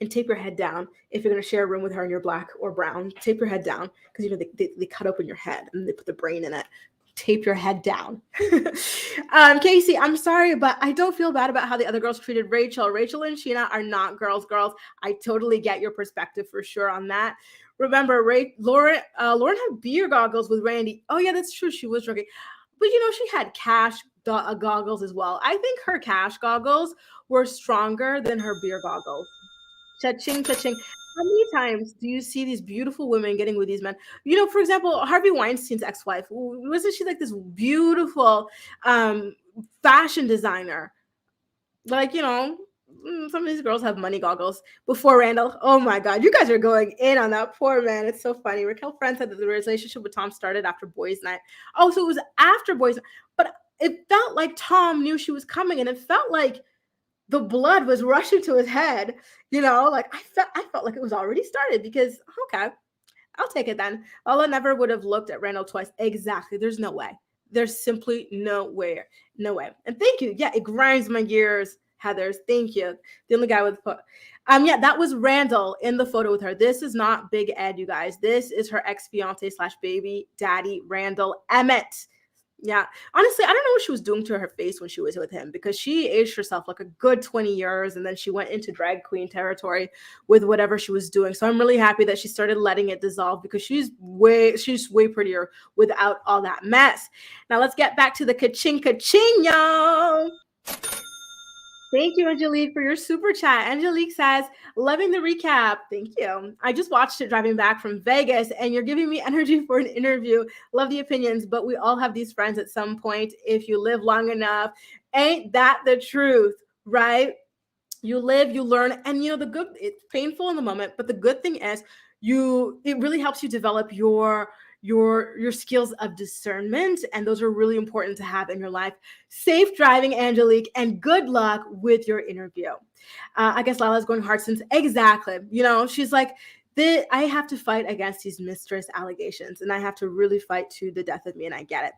And tape your head down if you're going to share a room with her and you're black or brown. Tape your head down because, you know, they cut open your head and they put the brain in it. Tape your head down. Casey, I'm sorry, but I don't feel bad about how the other girls treated Rachel. Rachel and Scheana are not girls. I totally get your perspective for sure on that. Remember, Lauren had beer goggles with Randy. Oh yeah, that's true. She was drinking, but you know, she had cash goggles as well. I think her cash goggles were stronger than her beer goggles. Cha-ching, cha-ching. How many times do you see these beautiful women getting with these men? You know, for example, Harvey Weinstein's ex-wife, wasn't she like this beautiful fashion designer? Like, you know, some of these girls have money goggles. Before Randall, oh my God, you guys are going in on that poor man. It's so funny. Raquel Friend said that the relationship with Tom started after boys' night. Oh, so it was after boys' night. But it felt like Tom knew she was coming, and it felt like the blood was rushing to his head, you know, like I felt like it was already started because, okay, I'll take it then. Lala never would have looked at Randall twice. Exactly. There's no way. There's simply no way. No way. And thank you. Yeah, it grinds my gears, Heathers. Thank you. The only guy with yeah, that was Randall in the photo with her. This is not Big Ed, you guys. This is her ex-fiance / baby daddy, Randall Emmett. Yeah. Honestly, I don't know what she was doing to her face when she was with him because she aged herself like a good 20 years and then she went into drag queen territory with whatever she was doing. So I'm really happy that she started letting it dissolve because she's way prettier without all that mess. Now let's get back to the ka-ching, y'all. Thank you, Angelique, for your super chat. Angelique says, loving the recap. Thank you. I just watched it driving back from Vegas, and you're giving me energy for an interview. Love the opinions, but we all have these friends at some point if you live long enough. Ain't that the truth, right? You live, you learn, and you know, it's painful in the moment, but the good thing is it really helps you develop your skills of discernment, and those are really important to have in your life. Safe driving, Angelique, and good luck with your interview. I guess Lala's going hard since exactly, you know, she's like, I have to fight against these mistress allegations, and I have to really fight to the death of me, and I get it.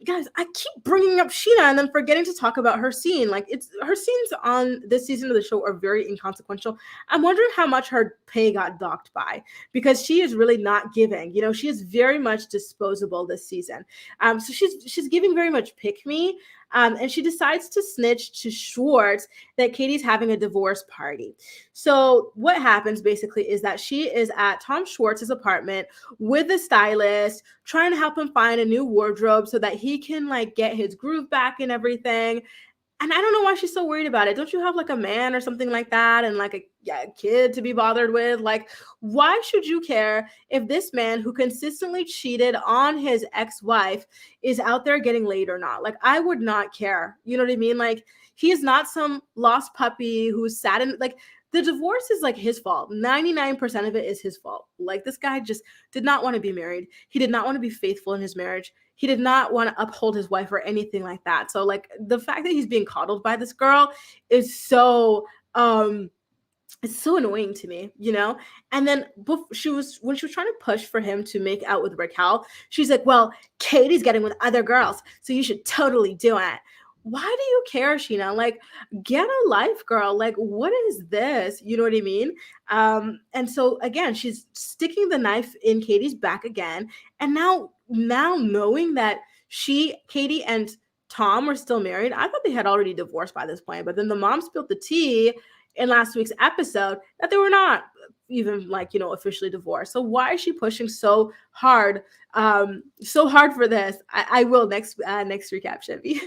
Guys, I keep bringing up Scheana and then forgetting to talk about her scene. Like, her scenes on this season of the show are very inconsequential. I'm wondering how much her pay got docked by because she is really not giving. You know, she is very much disposable this season. So she's giving very much pick me. And she decides to snitch to Schwartz that Katie's having a divorce party. So what happens basically is that she is at Tom Schwartz's apartment with the stylist, trying to help him find a new wardrobe so that he can like get his groove back and everything. And I don't know why she's so worried about it. Don't you have like a man or something like that and like a kid to be bothered with? Like, why should you care if this man who consistently cheated on his ex-wife is out there getting laid or not? Like, I would not care. You know what I mean? Like, he is not some lost puppy who's sad and like, the divorce is like his fault. 99% of it is his fault. Like, this guy just did not want to be married. He did not want to be faithful in his marriage. He did not want to uphold his wife or anything like that. So like the fact that he's being coddled by this girl is so it's so annoying to me, you know? And then when she was trying to push for him to make out with Raquel, she's like, well, Katie's getting with other girls, so you should totally do it. Why do you care, Scheana? Like, get a life, girl. Like, what is this? You know what I mean? And so again, she's sticking the knife in Katie's back again. And now knowing that Katie and Tom were still married, I thought they had already divorced by this point. But then the mom spilled the tea in last week's episode that they were not even like, you know, officially divorced. So why is she pushing so hard for this? I will next recap, Chevy.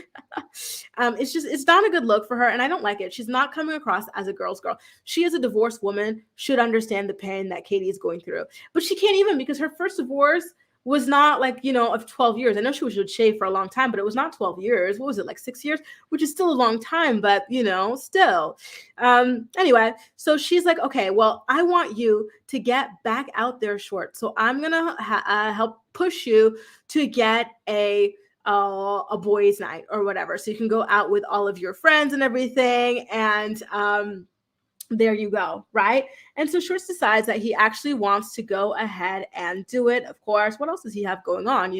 It's not a good look for her, and I don't like it. She's not coming across as a girl's girl. She, as a divorced woman, should understand the pain that Katie is going through, but she can't even, because her first divorce was not like, of 12 years. I know she was with Shay for a long time, but it was not 12 years. What was it, like 6 years? Which is still a long time, but still. Anyway, so she's like, okay, well, I want you to get back out there, Schwartz. So I'm gonna help push you to get a boys' night or whatever, so you can go out with all of your friends and everything. And there you go, right? And so Schwartz decides that he actually wants to go ahead and do it. Of course, what else does he have going on,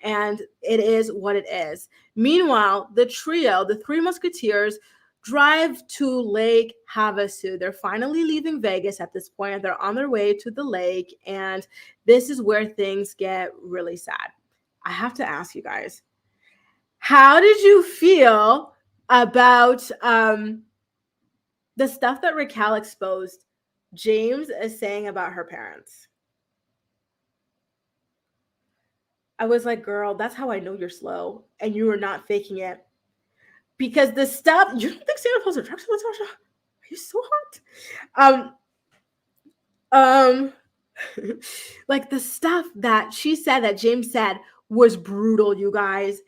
And it is what it is. Meanwhile, the trio, the Three Musketeers, drive to Lake Havasu. They're finally leaving Vegas at this point. They're on their way to the lake, and this is where things get really sad. I have to ask you guys, how did you feel about the stuff that Raquel exposed James is saying about her parents? I was like, girl, that's how I know you're slow and you are not faking it. Because the stuff, you don't think Sandoval's attractive, Natasha? Are you so hot? Like the stuff that she said, that James said, was brutal, you guys.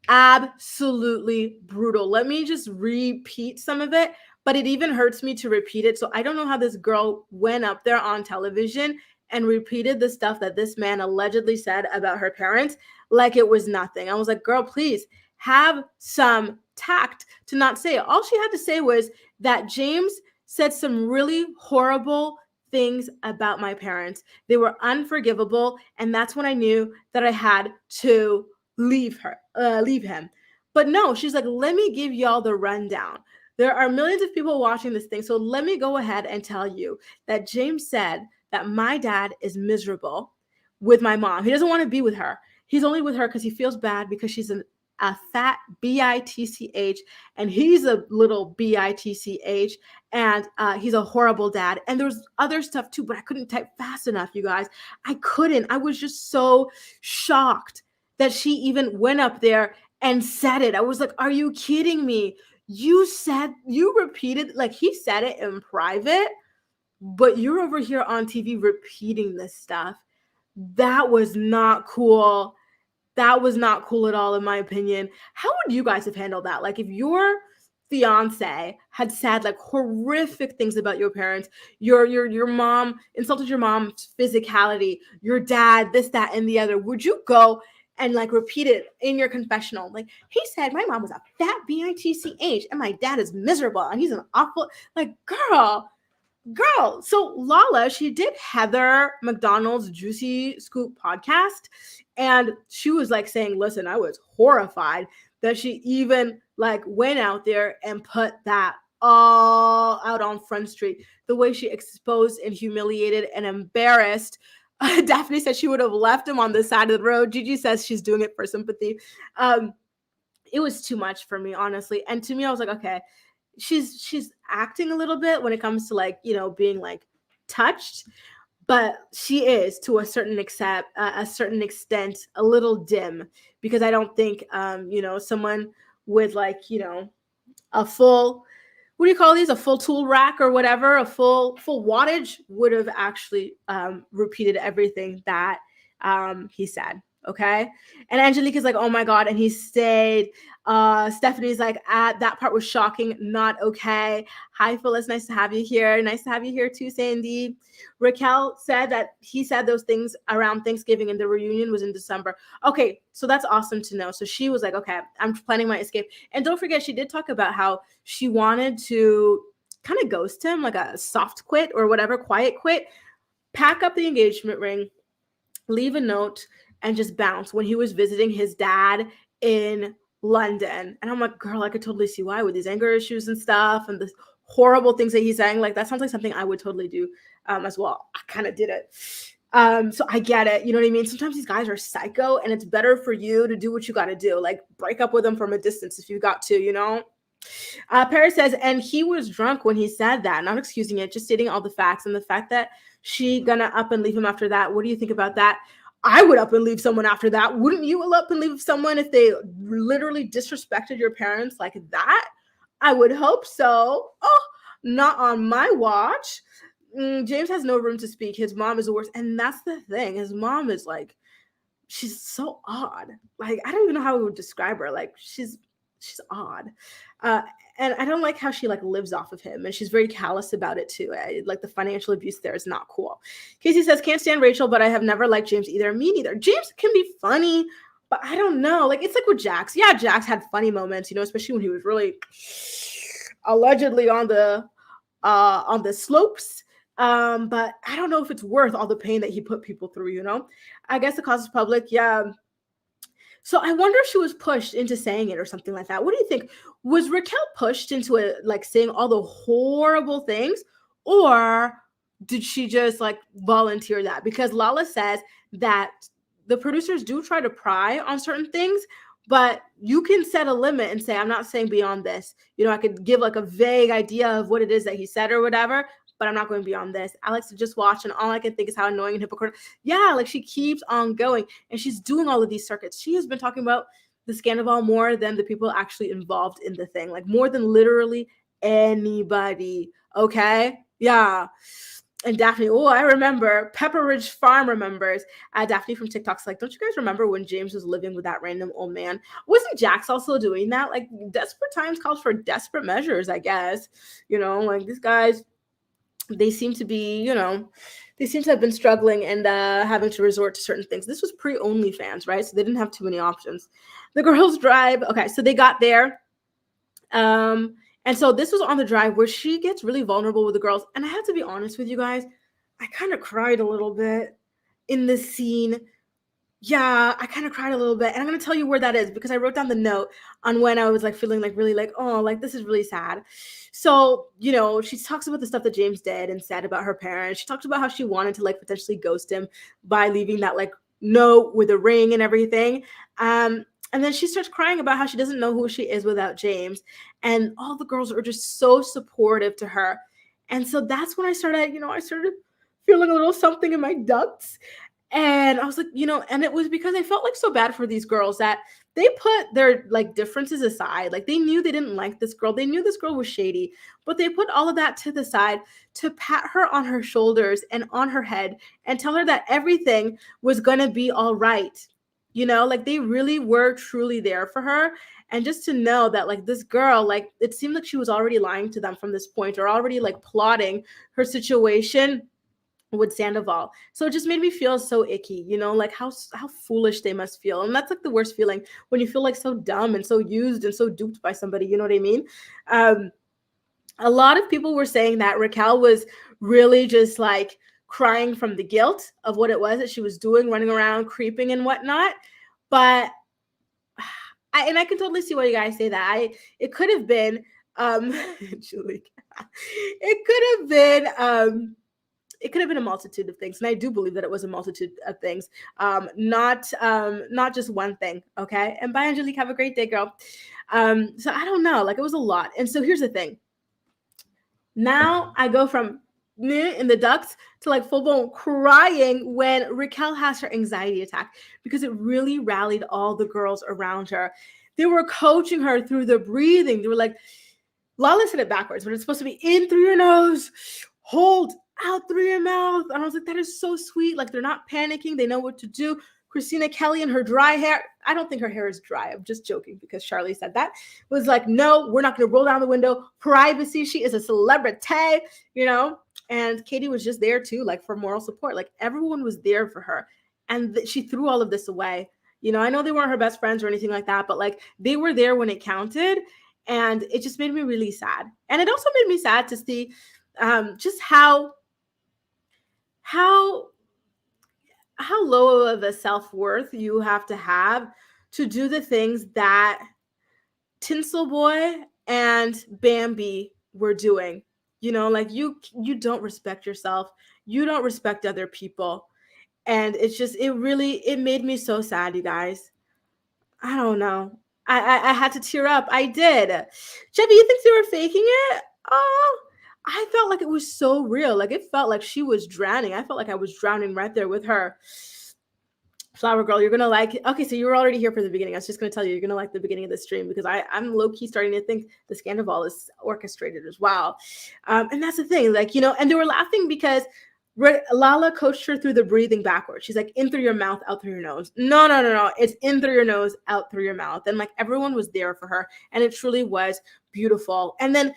Absolutely brutal. Let me just repeat some of it, but it even hurts me to repeat it. So I don't know how this girl went up there on television and repeated the stuff that this man allegedly said about her parents like it was nothing. I was like, girl, please have some tact to not say it. All she had to say was that James said some really horrible things about my parents. They were unforgivable, and that's when I knew that I had to leave him. But no, she's like, let me give y'all the rundown. There are millions of people watching this thing, so let me go ahead and tell you that James said that my dad is miserable with my mom. He doesn't want to be with her. He's only with her because he feels bad because she's a fat bitch, and he's a little bitch, and he's a horrible dad. And there's other stuff too, but I couldn't type fast enough, you guys. I couldn't. I was just so shocked that she even went up there and said it. I was like, are you kidding me? You repeated, like he said it in private, but you're over here on TV repeating this stuff. That was not cool. That was not cool at all, in my opinion. How would you guys have handled that? Like if your fiance had said like horrific things about your parents, your mom insulted your mom's physicality, your dad, this, that, and the other, would you go and like repeat it in your confessional? Like, he said my mom was a fat bitch and my dad is miserable and he's an awful, like, girl. So Lala, she did Heather McDonald's Juicy Scoop podcast, and she was like saying, listen, I was horrified that she even like went out there and put that all out on Front Street, the way she exposed and humiliated and embarrassed. Daphne said she would have left him on the side of the road. Gigi says she's doing it for sympathy. It was too much for me, honestly. And to me, I was like, okay, she's acting a little bit when it comes to like, being like touched, but she is to a certain extent a little dim, because I don't think someone with like a full, what do you call these, a full tool rack or whatever, a full wattage would have actually repeated everything that he said. Okay. And Angelique is like, oh my God. And he stayed. Stephanie's like, that part was shocking. Not okay. Hi, Phyllis. Nice to have you here. Nice to have you here too, Sandy. Raquel said that he said those things around Thanksgiving and the reunion was in December. Okay. So that's awesome to know. So she was like, okay, I'm planning my escape. And don't forget, she did talk about how she wanted to kind of ghost him, like a soft quit or whatever, quiet quit, pack up the engagement ring, leave a note, and just bounce when he was visiting his dad in London. And I'm like, girl, I could totally see why, with these anger issues and stuff and the horrible things that he's saying. Like, that sounds like something I would totally do as well. I kind of did it. So I get it. You know what I mean? Sometimes these guys are psycho, and it's better for you to do what you got to do. Like, break up with them from a distance if you got to, Paris says, and he was drunk when he said that. Not excusing it, just stating all the facts. And the fact that she gonna up and leave him after that. What do you think about that? I would up and leave someone after that. Wouldn't you up and leave someone if they literally disrespected your parents like that? I would hope so. Oh, not on my watch. James has no room to speak. His mom is the worst. And that's the thing. His mom is like, she's so odd. Like, I don't even know how we would describe her. Like, she's odd. Uh, and I don't like how she like lives off of him, and she's very callous about it too. Like the financial abuse there is not cool. Casey says, can't stand Rachel, but I have never liked James either. Me neither. James can be funny, but I don't know. Like, it's like with Jax. Yeah, Jax had funny moments, you know, especially when he was really allegedly on the slopes. But I don't know if it's worth all the pain that he put people through, you know? I guess the cause is public. Yeah. So I wonder if she was pushed into saying it or something like that. What do you think? Was Raquel pushed into it, like saying all the horrible things, or did she just like volunteer that? Because Lala says that the producers do try to pry on certain things, but you can set a limit and say, I'm not saying beyond this. You know, I could give like a vague idea of what it is that he said or whatever, but I'm not going beyond this. I like to just watch, and all I can think is how annoying and hypocritical. Yeah, like she keeps on going, and she's doing all of these circuits. She has been talking about the Sandoval more than the people actually involved in the thing, like more than literally anybody. Okay, yeah. And Daphne, oh, I remember. Pepper Ridge Farm remembers. Daphne from TikTok's like, don't you guys remember when James was living with that random old man? Wasn't Jax also doing that? Like, desperate times calls for desperate measures, I guess. You know, like these guys, they seem to be, you know, they seem to have been struggling and having to resort to certain things. This was pre-OnlyFans, right? So they didn't have too many options. The girls drive. Okay, so they got there. And so this was on the drive where she gets really vulnerable with the girls. And I have to be honest with you guys, I kind of cried a little bit in this scene. Yeah, I kind of cried a little bit. And I'm going to tell you where that is because I wrote down the note on when I was like feeling like really like, oh, like this is really sad. So, you know, she talks about the stuff that James did and said about her parents. She talked about how she wanted to like potentially ghost him by leaving that like note with a ring and everything. And then she starts crying about how she doesn't know who she is without James. And all the girls are just so supportive to her. And so that's when I started feeling a little something in my ducts. And I was like, you know, and it was because I felt like so bad for these girls that they put their like differences aside. Like they knew they didn't like this girl. They knew this girl was shady, but they put all of that to the side to pat her on her shoulders and on her head and tell her that everything was going to be all right. You know, like they really were truly there for her. And just to know that like this girl, like it seemed like she was already lying to them from this point or already like plotting her situation with Sandoval. So it just made me feel so icky, you know, like how foolish they must feel. And that's like the worst feeling when you feel like so dumb and so used and so duped by somebody, you know what I mean? A lot of people were saying that Raquel was really just like crying from the guilt of what it was that she was doing, running around, creeping and whatnot. But I can totally see why you guys say that. It could have been, Julie, it could have been a multitude of things. And I do believe that it was a multitude of things, not just one thing. Okay. And bye, Angelique. Have a great day, girl. So I don't know, like it was a lot. And so here's the thing. Now I go from in the ducts to like full blown crying when Raquel has her anxiety attack because it really rallied all the girls around her. They were coaching her through the breathing. They were like, Lala said it backwards, but it's supposed to be in through your nose, hold out through your mouth. And I was like, that is so sweet. Like they're not panicking. They know what to do. Christina Kelly and her dry hair. I don't think her hair is dry. I'm just joking because Charlie said that. Was like, no, we're not going to roll down the window. Privacy. She is a celebrity, you know? And Katie was just there too, like for moral support. Like everyone was there for her. And she threw all of this away. You know, I know they weren't her best friends or anything like that, but like they were there when it counted. And it just made me really sad. And it also made me sad to see just how low of a self-worth you have to do the things that Tinsel Boy and Bambi were doing. You know, like you don't respect yourself. You don't respect other people. And it's just, it made me so sad, you guys. I don't know. I had to tear up. I did. Chevy, you think they were faking it? Oh, I felt like it was so real. Like it felt like she was drowning. I felt like I was drowning right there with her. Flower Girl, you're going to like it. Okay, so you were already here for the beginning. I was just going to tell you, you're going to like the beginning of the stream because I'm low-key starting to think the Sandoval is orchestrated as well. And that's the thing, like, you know, and they were laughing because Lala coached her through the breathing backwards. She's like, in through your mouth, out through your nose. No. It's in through your nose, out through your mouth. And like everyone was there for her. And it truly was beautiful. And then,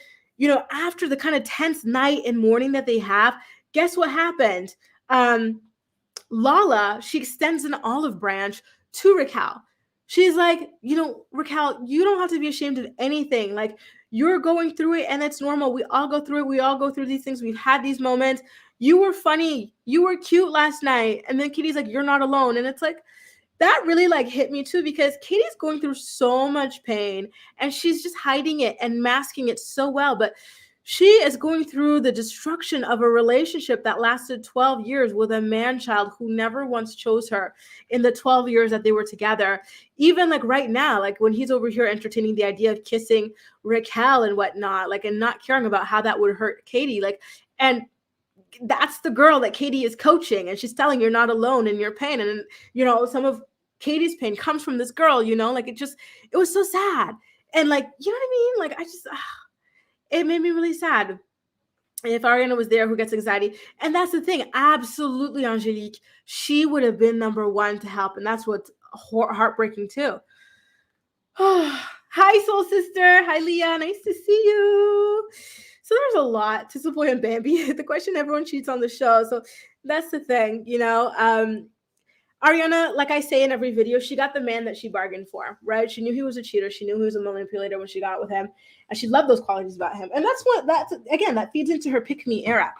after the kind of tense night and morning that they have, guess what happened? Lala, she extends an olive branch to Raquel. She's like, Raquel, you don't have to be ashamed of anything. Like, you're going through it and it's normal. We all go through it. We all go through these things. We've had these moments. You were funny. You were cute last night. And then Katie's like, you're not alone. And it's like, that really like hit me too, because Katie's going through so much pain and she's just hiding it and masking it so well. But she is going through the destruction of a relationship that lasted 12 years with a man-child who never once chose her in the 12 years that they were together. Even like right now, like when he's over here entertaining the idea of kissing Raquel and whatnot, like, and not caring about how that would hurt Katie. Like, and that's the girl that Katie is coaching, and she's telling you're not alone in your pain. And, some of Katie's pain comes from this girl, like it was so sad. And like, you know what I mean? Like, it made me really sad. And if Ariana was there, who gets anxiety? And that's the thing. Absolutely, Angelique. She would have been number one to help. And that's what's heartbreaking too. Hi, soul sister. Hi, Leah. Nice to see you. So there's a lot to Savoy and Bambi. The question, everyone cheats on the show. So that's the thing, Ariana, like I say in every video, she got the man that she bargained for, right? She knew he was a cheater. She knew he was a manipulator when she got with him. And she loved those qualities about him. And that feeds into her pick-me era.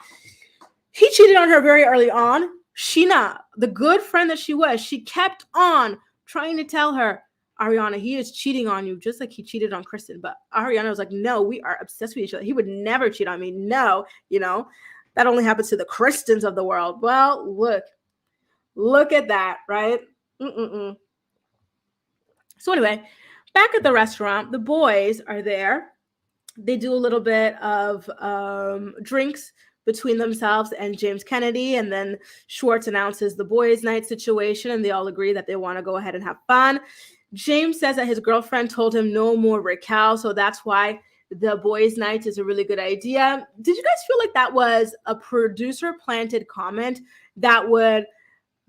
He cheated on her very early on. Scheana, the good friend that she was, she kept on trying to tell her, Ariana, he is cheating on you just like he cheated on Kristen. But Ariana was like, no, we are obsessed with each other. He would never cheat on me. No, that only happens to the Kristens of the world. Well, look at that, right? So anyway, back at the restaurant, the boys are there. They do a little bit of drinks between themselves and James Kennedy. And then Schwartz announces the boys' night situation, and they all agree that they want to go ahead and have fun. James says that his girlfriend told him no more Raquel, so that's why the boys' night is a really good idea. Did you guys feel like that was a producer-planted comment that would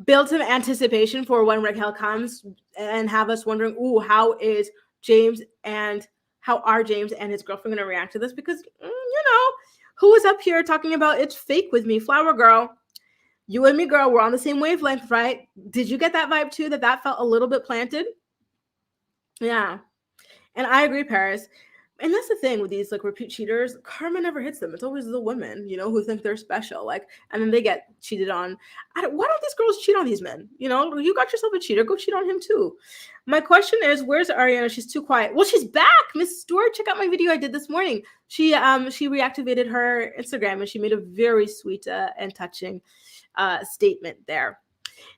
build some anticipation for when Raquel comes and have us wondering, how are James and his girlfriend going to react to this? Because, who was up here talking about it's fake with me, flower girl? You and me, girl, we're on the same wavelength, right? Did you get that vibe too, that felt a little bit planted? Yeah. And I agree, Paris. And that's the thing with these like repeat cheaters, karma never hits them. It's always the women, who think they're special. Like, and then they get cheated on. Why don't these girls cheat on these men? You got yourself a cheater, go cheat on him too. My question is, where's Ariana? She's too quiet. Well, she's back. Miss Stewart, check out my video I did this morning. She reactivated her Instagram and she made a very sweet and touching statement there.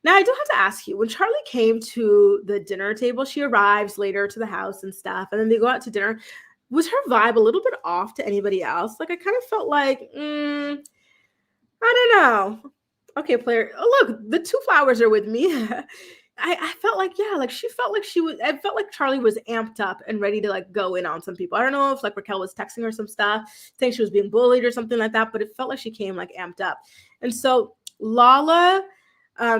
Now, I do have to ask you, when Charlie came to the dinner table, she arrives later to the house and stuff, and then they go out to dinner. Was her vibe a little bit off to anybody else? Like, I kind of felt like, I don't know. Okay, player. Oh, look, the two flowers are with me. I felt like, she felt like I felt like Charlie was amped up and ready to like go in on some people. I don't know if like Raquel was texting her some stuff, saying she was being bullied or something like that, but it felt like she came like amped up. And so Lala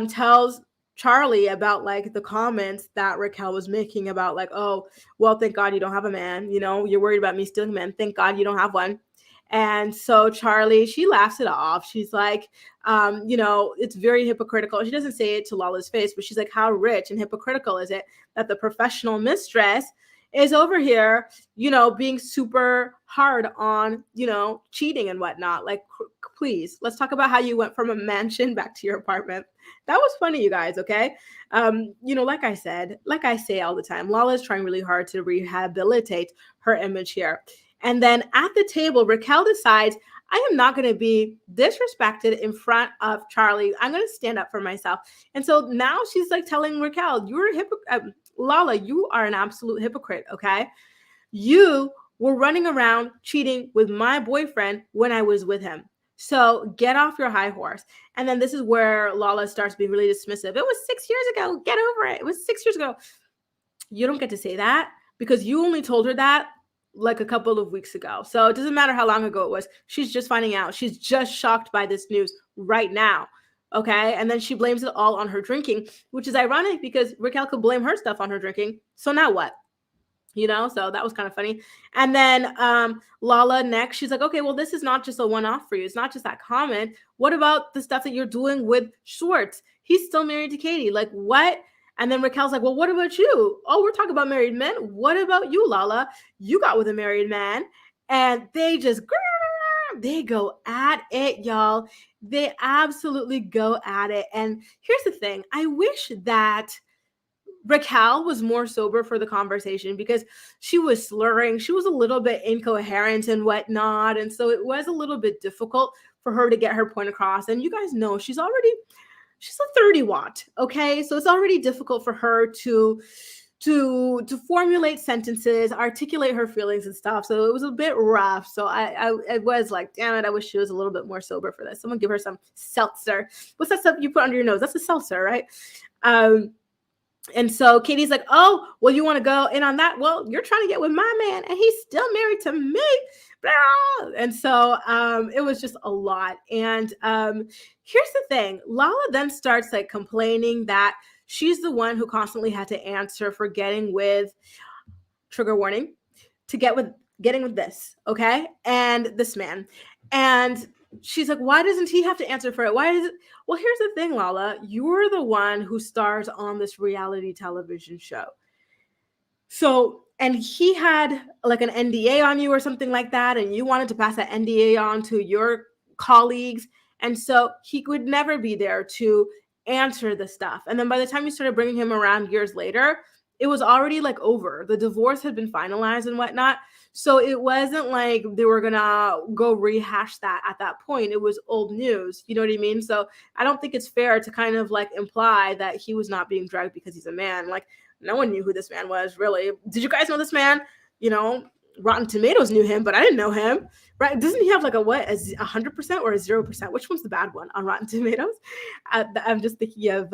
tells Charlie about like the comments that Raquel was making about like, oh, well, thank God you don't have a man. You're worried about me stealing a man. Thank God you don't have one. And so Charlie, she laughs it off. She's like, it's very hypocritical. She doesn't say it to Lala's face, but she's like, how rich and hypocritical is it that the professional mistress is over here, being super hard on, cheating and whatnot. Like, please, let's talk about how you went from a mansion back to your apartment. That was funny, you guys, okay? Like I say all the time, Lala is trying really hard to rehabilitate her image here. And then at the table, Raquel decides, I am not going to be disrespected in front of Charlie. I'm going to stand up for myself. And so now she's like telling Raquel, you're a hypocrite. Lala, you are an absolute hypocrite, okay? You were running around cheating with my boyfriend when I was with him. So get off your high horse. And then this is where Lala starts being really dismissive. It was 6 years ago. Get over it. It was 6 years ago. You don't get to say that because you only told her that like a couple of weeks ago. So it doesn't matter how long ago it was. She's just finding out. She's just shocked by this news right now. Okay. And then she blames it all on her drinking, which is ironic because Raquel could blame her stuff on her drinking. So now what? So that was kind of funny. And then Lala next, she's like, okay, well, this is not just a one-off for you. It's not just that comment. What about the stuff that you're doing with Schwartz? He's still married to Katie. Like, what? And then Raquel's like, well, what about you? Oh, we're talking about married men. What about you, Lala? You got with a married man. And they just, they go at it, y'all. They absolutely go at it. And here's the thing. I wish that Raquel was more sober for the conversation because she was slurring. She was a little bit incoherent and whatnot. And so it was a little bit difficult for her to get her point across. And you guys know she's a 30 watt. Okay. So it's already difficult for her to formulate sentences, articulate her feelings and stuff. So it was a bit rough. So I was like, damn it, I wish she was a little bit more sober for this. Someone give her some seltzer. What's that stuff you put under your nose? That's a seltzer, right? And so Katie's like, oh, well, you want to go in on that? Well, you're trying to get with my man and he's still married to me. Blah. And so it was just a lot. And here's the thing. Lala then starts like complaining that she's the one who constantly had to answer for getting with, trigger warning, getting with this, okay? And this man. And she's like, why doesn't he have to answer for it? Why is it? Well, here's the thing, Lala. You're the one who stars on this reality television show. So, and he had like an NDA on you or something like that, and you wanted to pass that NDA on to your colleagues. And so he would never be there to answer the stuff. And then by the time you started bringing him around years later, it was already like over. The divorce had been finalized and whatnot. So it wasn't like they were going to go rehash that at that point. It was old news. You know what I mean? So I don't think it's fair to kind of like imply that he was not being drugged because he's a man. Like no one knew who this man was, really. Did you guys know this man? Rotten Tomatoes knew him, but I didn't know him, right? Doesn't he have like a 100% or a 0%? Which one's the bad one on Rotten Tomatoes? I'm just thinking of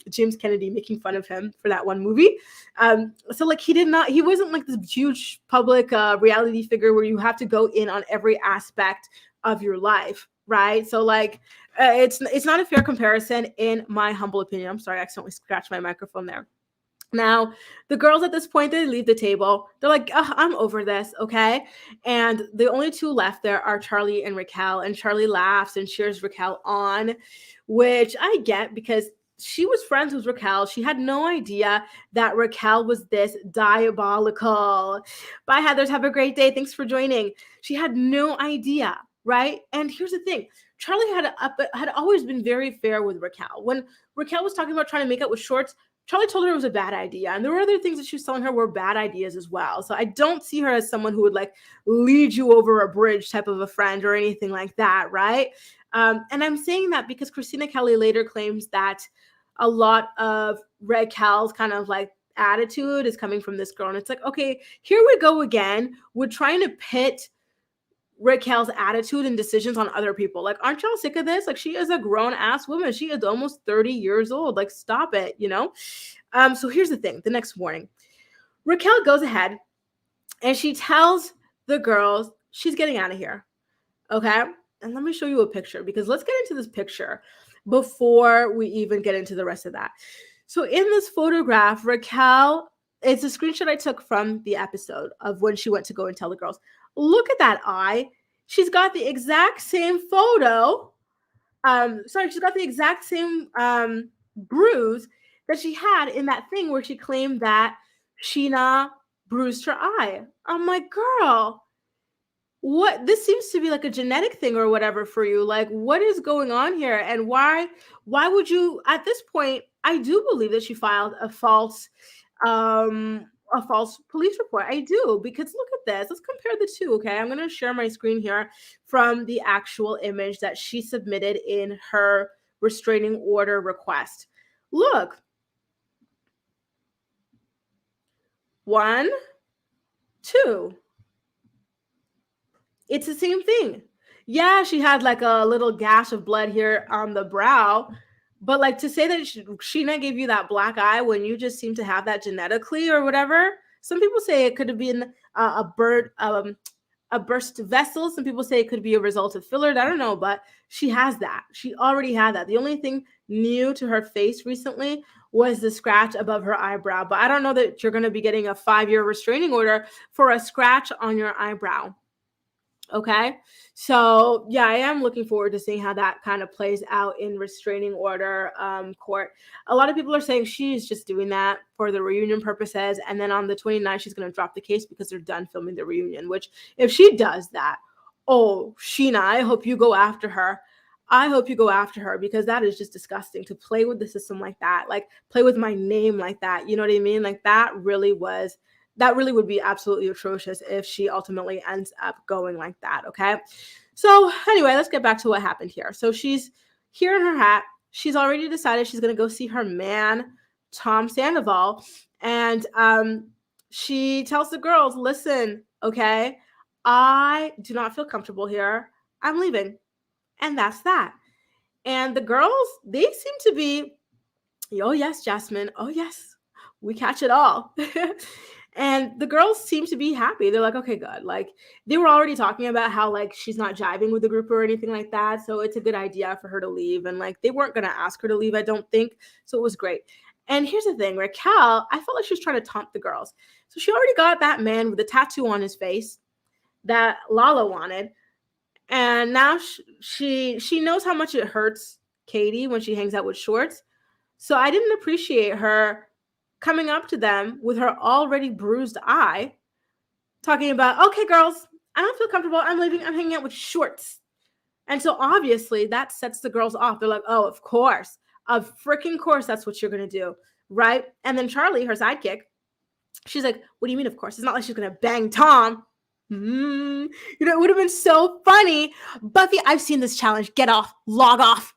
James Kennedy making fun of him for that one movie. So like he wasn't like this huge public reality figure where you have to go in on every aspect of your life, right? So like it's not a fair comparison in my humble opinion. I'm sorry, I accidentally scratched my microphone there. Now, the girls at this point, they leave the table. They're like, I'm over this, okay? And the only two left there are Charlie and Raquel. And Charlie laughs and cheers Raquel on, which I get because she was friends with Raquel. She had no idea that Raquel was this diabolical. Bye, Heathers. Have a great day. Thanks for joining. She had no idea, right? And here's the thing. Charlie had always been very fair with Raquel. When Raquel was talking about trying to make up with Schwartz, Charlie told her it was a bad idea. And there were other things that she was telling her were bad ideas as well. So I don't see her as someone who would like lead you over a bridge type of a friend or anything like that, right? And I'm saying that because Christina Kelly later claims that a lot of Raquel's kind of like attitude is coming from this girl. And it's like, okay, here we go again. We're trying to pit Raquel's attitude and decisions on other people. Like, aren't y'all sick of this? Like, she is a grown-ass woman. She is almost 30 years old. Like, stop it, So here's the thing. The next morning, Raquel goes ahead and she tells the girls she's getting out of here, okay? And let me show you a picture because let's get into this picture before we even get into the rest of that. So in this photograph, Raquel, it's a screenshot I took from the episode of when she went to go and tell the girls. Look at that eye. She's got the exact same photo. She's got the exact same bruise that she had in that thing where she claimed that Scheana bruised her eye. I'm like, girl, what? This seems to be like a genetic thing or whatever for you. Like, what is going on here? And why would you, at this point, I do believe that she filed a false police report. I do, because look at this. Let's compare the two, okay? I'm going to share my screen here from the actual image that she submitted in her restraining order request. Look. 1, 2. It's the same thing. Yeah, she had like a little gash of blood here on the brow, but like to say that Scheana gave you that black eye when you just seem to have that genetically or whatever, Some people say it could have been a burst vessel. Some people say it could be a result of filler. I don't know, but she has that. She already had that. The only thing new to her face recently was the scratch above her eyebrow. But I don't know that you're going to be getting a 5-year restraining order for a scratch on your eyebrow. Okay. So yeah, I am looking forward to seeing how that kind of plays out in restraining order court. A lot of people are saying she's just doing that for the reunion purposes. And then on the 29th, she's going to drop the case because they're done filming the reunion, which if she does that, oh, Scheana, I hope you go after her. I hope you go after her because that is just disgusting to play with the system like that, like play with my name like that. You know what I mean? Like that really would be absolutely atrocious if she ultimately ends up going like that, okay? So anyway, let's get back to what happened here. So she's here in her hat. She's already decided she's going to go see her man, Tom Sandoval. And she tells the girls, listen, okay, I do not feel comfortable here. I'm leaving. And that's that. And the girls, they seem to be, oh, yes, Jasmine. Oh, yes, we catch it all. And the girls seem to be happy. They're like, okay, good. Like they were already talking about how like she's not jiving with the group or anything like that. So it's a good idea for her to leave. And like they weren't going to ask her to leave, I don't think. So it was great. And here's the thing, Raquel, I felt like she was trying to taunt the girls. So she already got that man with a tattoo on his face that Lala wanted. And now she knows how much it hurts Katie when she hangs out with Schwartz. So I didn't appreciate her coming up to them with her already bruised eye, talking about, okay, girls, I don't feel comfortable. I'm leaving. I'm hanging out with Schwartz. And so obviously that sets the girls off. They're like, oh, of course. Of freaking course, that's what you're going to do. Right? And then Charlie, her sidekick, she's like, what do you mean, of course? It's not like she's going to bang Tom. You know, it would have been so funny. Buffy, I've seen this challenge. Get off. Log off.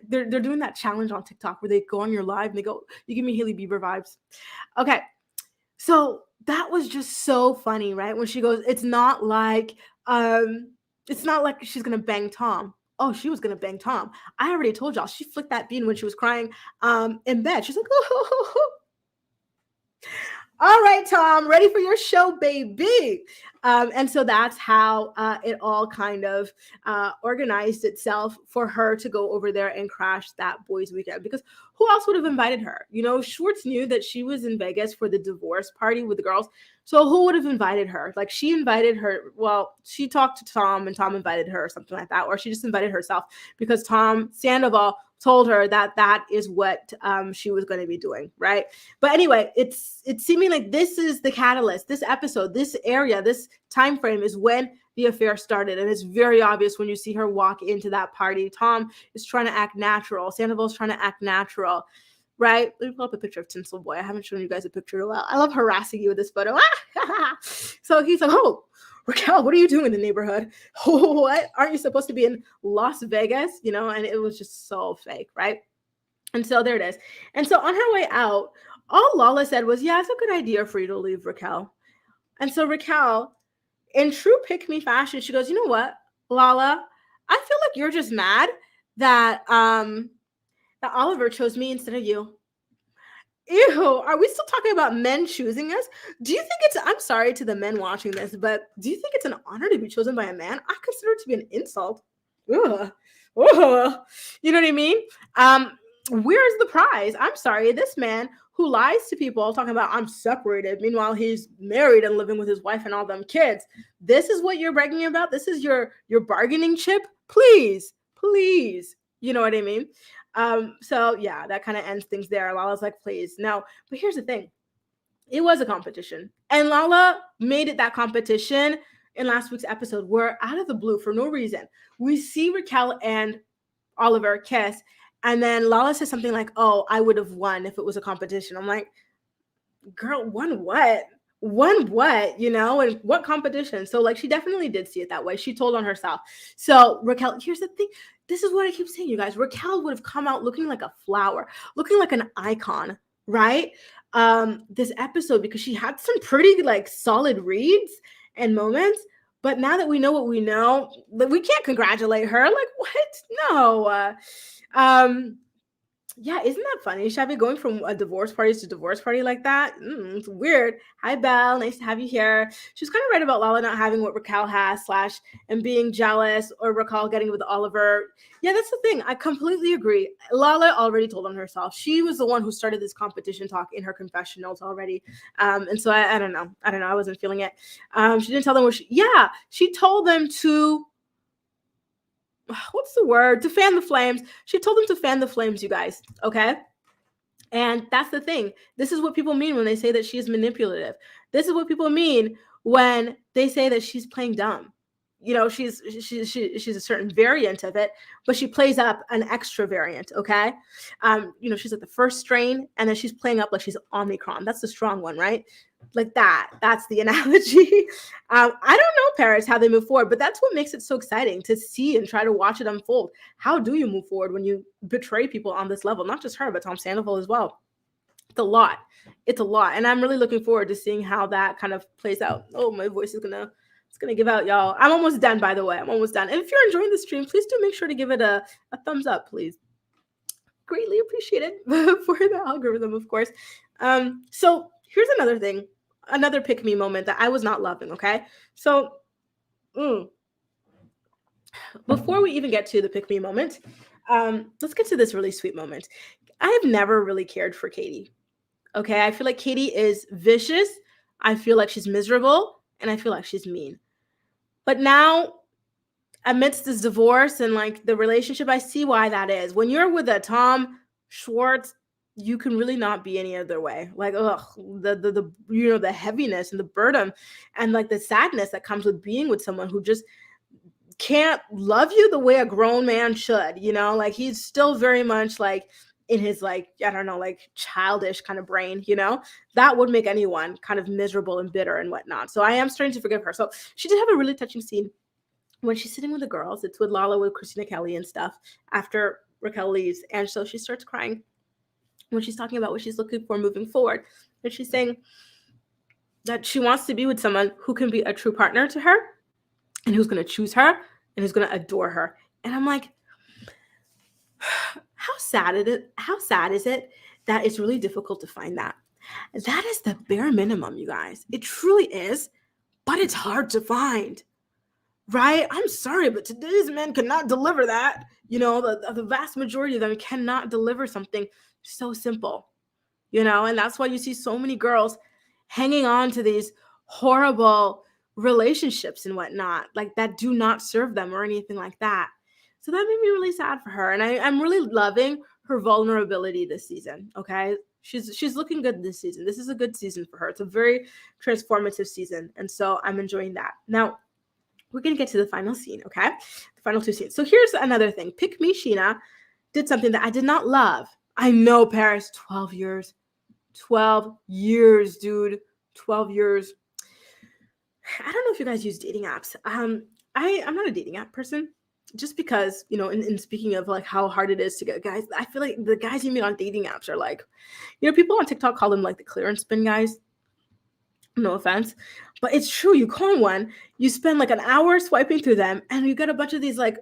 They're doing that challenge on TikTok where they go on your live and they go, you give me Hailey Bieber vibes. Okay. So that was just so funny, right? When she goes, it's not like she's going to bang Tom. Oh, she was going to bang Tom. I already told y'all, she flicked that bean when she was crying in bed. She's like, oh. All right, Tom, ready for your show, baby. And so that's how it all kind of organized itself for her to go over there and crash that boys' weekend. Because who else would have invited her? You know, Schwartz knew that she was in Vegas for the divorce party with the girls. So who would have invited her? Like she invited her. Well, she talked to Tom and Tom invited her or something like that. Or she just invited herself because Tom Sandoval told her that that is what she was going to be doing, right? But anyway, it's seeming like this is the catalyst. This episode, this area, this time frame is when the affair started, and it's very obvious when you see her walk into that party. Tom is trying to act natural. Sandoval's trying to act natural, right? Let me pull up a picture of Tinsel Boy. I haven't shown you guys a picture in a while. I love harassing you with this photo. So he's like, oh, Raquel, what are you doing in the neighborhood? What? Aren't you supposed to be in Las Vegas? You know, and it was just so fake, right? And so there it is. And so on her way out, all Lala said was, yeah, it's a good idea for you to leave, Raquel. And so Raquel, in true pick-me fashion, she goes, you know what, Lala, I feel like you're just mad that that Oliver chose me instead of you. Ew, are we still talking about men choosing us? Do you think I'm sorry to the men watching this, but do you think it's an honor to be chosen by a man? I consider it to be an insult. Ugh. Ugh. You know what I mean? Where's the prize? I'm sorry, this man who lies to people talking about I'm separated, meanwhile he's married and living with his wife and all them kids. This is what you're bragging about? This is your bargaining chip? Please. You know what I mean? So yeah, that kind of ends things there. Lala's like, please. No, but here's the thing. It was a competition. And Lala made it that competition in last week's episode where out of the blue, for no reason, we see Raquel and Oliver kiss. And then Lala says something like, oh, I would have won if it was a competition. I'm like, girl, won what? Won what? You know, and what competition? So like, she definitely did see it that way. She told on herself. So Raquel, here's the thing. This is what I keep saying, you guys. Raquel would have come out looking like a flower, looking like an icon, right? This episode, because she had some pretty like solid reads and moments. But now that we know what we know, we can't congratulate her. Like, what? No. Yeah, isn't that funny? Shabby going from a divorce party to divorce party like that. It's weird. Hi, Belle. Nice to have you here. She was kind of right about Lala not having what Raquel has, slash, and being jealous, or Raquel getting with Oliver. Yeah, that's the thing. I completely agree. Lala already told on herself. She was the one who started this competition talk in her confession notes already. And so I don't know. I don't know. I wasn't feeling it. She didn't tell them what she told them to, what's the word? To fan the flames. She told them to fan the flames, you guys. Okay. And that's the thing. This is what people mean when they say that she is manipulative. This is what people mean when they say that she's playing dumb. You know, she's a certain variant of it, but she plays up an extra variant. Okay, you know, she's like the first strain, and then she's playing up like she's Omicron. That's the strong one, right? Like that. That's the analogy. I don't know, Paris, how they move forward, but that's what makes it so exciting to see and try to watch it unfold. How do you move forward when you betray people on this level? Not just her, but Tom Sandoval as well. It's a lot. It's a lot. And I'm really looking forward to seeing how that kind of plays out. Oh, my voice is gonna give out, y'all. I'm almost done, by the way. I'm almost done. And if you're enjoying the stream, please do make sure to give it a thumbs up, please. Greatly appreciated for the algorithm, of course. So here's another thing, another pick me moment that I was not loving. Okay. So before we even get to the pick me moment, let's get to this really sweet moment. I have never really cared for Katie. Okay. I feel like Katie is vicious. I feel like she's miserable, and I feel like she's mean. But now, amidst this divorce and like the relationship, I see why that is. When you're with a Tom Schwartz, you can really not be any other way. Like, the you know, the heaviness and the burden and like the sadness that comes with being with someone who just can't love you the way a grown man should, you know, like he's still very much like in his, like, I don't know, like childish kind of brain, you know, that would make anyone kind of miserable and bitter and whatnot. So I am starting to forgive her. So she did have a really touching scene when she's sitting with the girls. It's with Lala, with Christina Kelly and stuff, after Raquel leaves. And so she starts crying when she's talking about what she's looking for moving forward. And she's saying that she wants to be with someone who can be a true partner to her and who's going to choose her and who's going to adore her. And I'm like, how sad is it that it's really difficult to find that? That is the bare minimum, you guys. It truly is, but it's hard to find. Right? I'm sorry, but today's men cannot deliver that. You know, the vast majority of them cannot deliver something so simple, you know, and that's why you see so many girls hanging on to these horrible relationships and whatnot, like that do not serve them or anything like that. So that made me really sad for her. And I'm really loving her vulnerability this season. Okay. She's looking good this season. This is a good season for her. It's a very transformative season. And so I'm enjoying that. Now, we're going to get to the final scene, okay? The final two scenes. So here's another thing. Pick Me Scheana did something that I did not love. I know, Paris, 12 years. 12 years, dude. 12 years. I don't know if you guys use dating apps. I'm not a dating app person, just because, you know, in speaking of like how hard it is to get guys, I feel like the guys you meet on dating apps are like, you know, people on TikTok call them like the clearance bin guys. No offense, but it's true. You call one, you spend like an hour swiping through them, and you get a bunch of these like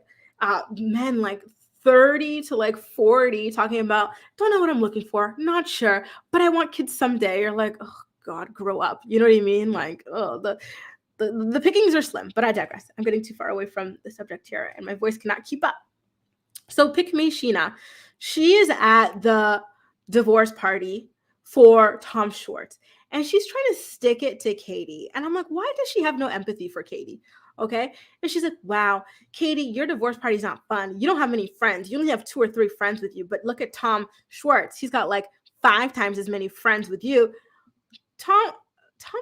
men like 30 to like 40 talking about, don't know what I'm looking for, not sure, but I want kids someday. You're like, oh God, grow up. You know what I mean? Like, oh, the pickings are slim, but I digress. I'm getting too far away from the subject here, and my voice cannot keep up. So Pick Me Scheana, she is at the divorce party for Tom Schwartz. And she's trying to stick it to Katie. And I'm like, why does she have no empathy for Katie? Okay. And she's like, wow, Katie, your divorce party's not fun. You don't have many friends. You only have 2 or 3 friends with you. But look at Tom Schwartz. He's got like 5 times as many friends with you. Tom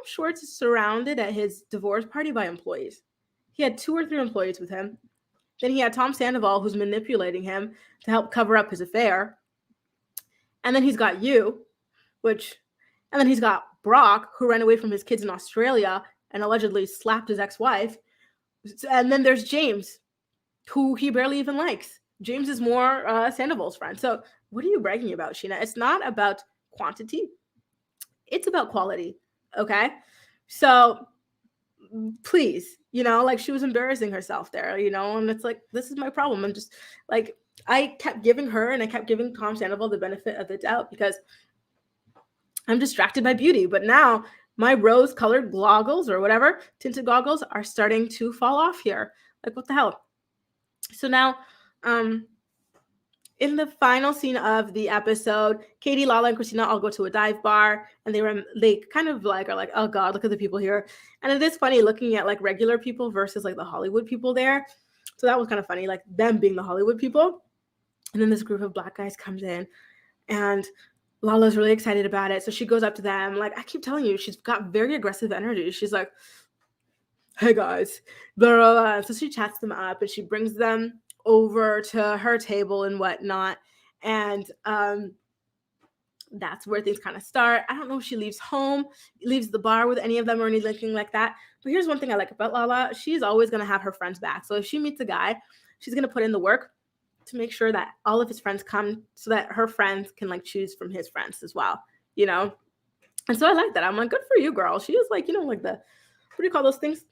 Schwartz is surrounded at his divorce party by employees. He had 2 or 3 employees with him. Then he had Tom Sandoval, who's manipulating him to help cover up his affair. And then he's got you, and then he's got Brock, who ran away from his kids in Australia and allegedly slapped his ex-wife. And then there's James, who he barely even likes. James is more Sandoval's friend. So what are you bragging about, Scheana? It's not about quantity. It's about quality. Okay? So please, you know, like she was embarrassing herself there, you know, and it's like, this is my problem. I'm just like, I kept giving her and I kept giving Tom Sandoval the benefit of the doubt because I'm distracted by beauty. But now my rose-colored goggles or whatever, tinted goggles, are starting to fall off here. Like, what the hell? So now, in the final scene of the episode, Katie, Lala, and Christina all go to a dive bar, and they kind of like are like, oh god, look at the people here. And it is funny looking at like regular people versus like the Hollywood people there. So that was kind of funny, like them being the Hollywood people. And then this group of black guys comes in, and Lala's really excited about it. So she goes up to them. Like, I keep telling you, she's got very aggressive energy. She's like, hey guys, blah, blah, blah. So she chats them up and she brings them over to her table and whatnot. And that's where things kind of start. I don't know if she leaves the bar with any of them or anything like that. But here's one thing I like about Lala. She's always going to have her friends back. So if she meets a guy, she's going to put in the work to make sure that all of his friends come so that her friends can like choose from his friends as well, you know? And so I like that. I'm like, good for you, girl. She is like, you know, like what do you call those things?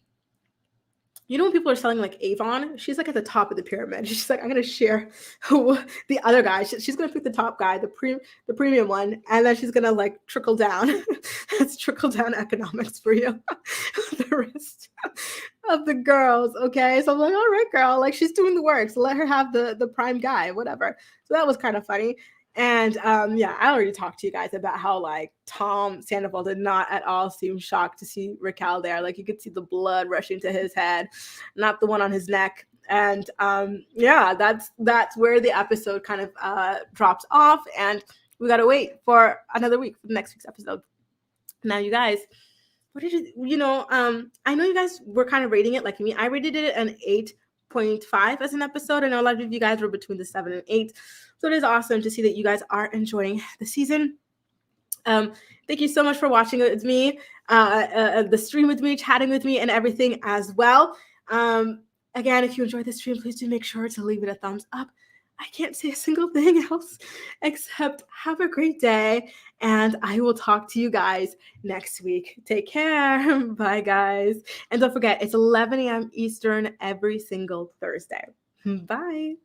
You know, when people are selling like Avon, she's like at the top of the pyramid. She's like, I'm going to share the other guy. She's going to pick the top guy, the premium one, and then she's going to like trickle down. That's trickle down economics for you. The rest of the girls, okay? So I'm like, all right, girl, like she's doing the work. So let her have the prime guy, whatever. So that was kind of funny. And yeah, I already talked to you guys about how like Tom Sandoval did not at all seem shocked to see Raquel there. Like you could see the blood rushing to his head, not the one on his neck. And yeah, that's where the episode kind of drops off. And we got to wait for another week for the next week's episode. Now, you guys, what did you know, I know you guys were kind of rating it like me. I rated it an 8.5 as an episode. I know a lot of you guys were between the 7 and 8. So it is awesome to see that you guys are enjoying the season. Thank you so much for watching it with me, the stream with me, chatting with me, and everything as well. Again, if you enjoyed the stream, please do make sure to leave it a thumbs up. I can't say a single thing else except have a great day, and I will talk to you guys next week. Take care. Bye, guys. And don't forget, it's 11 a.m. Eastern every single Thursday. Bye.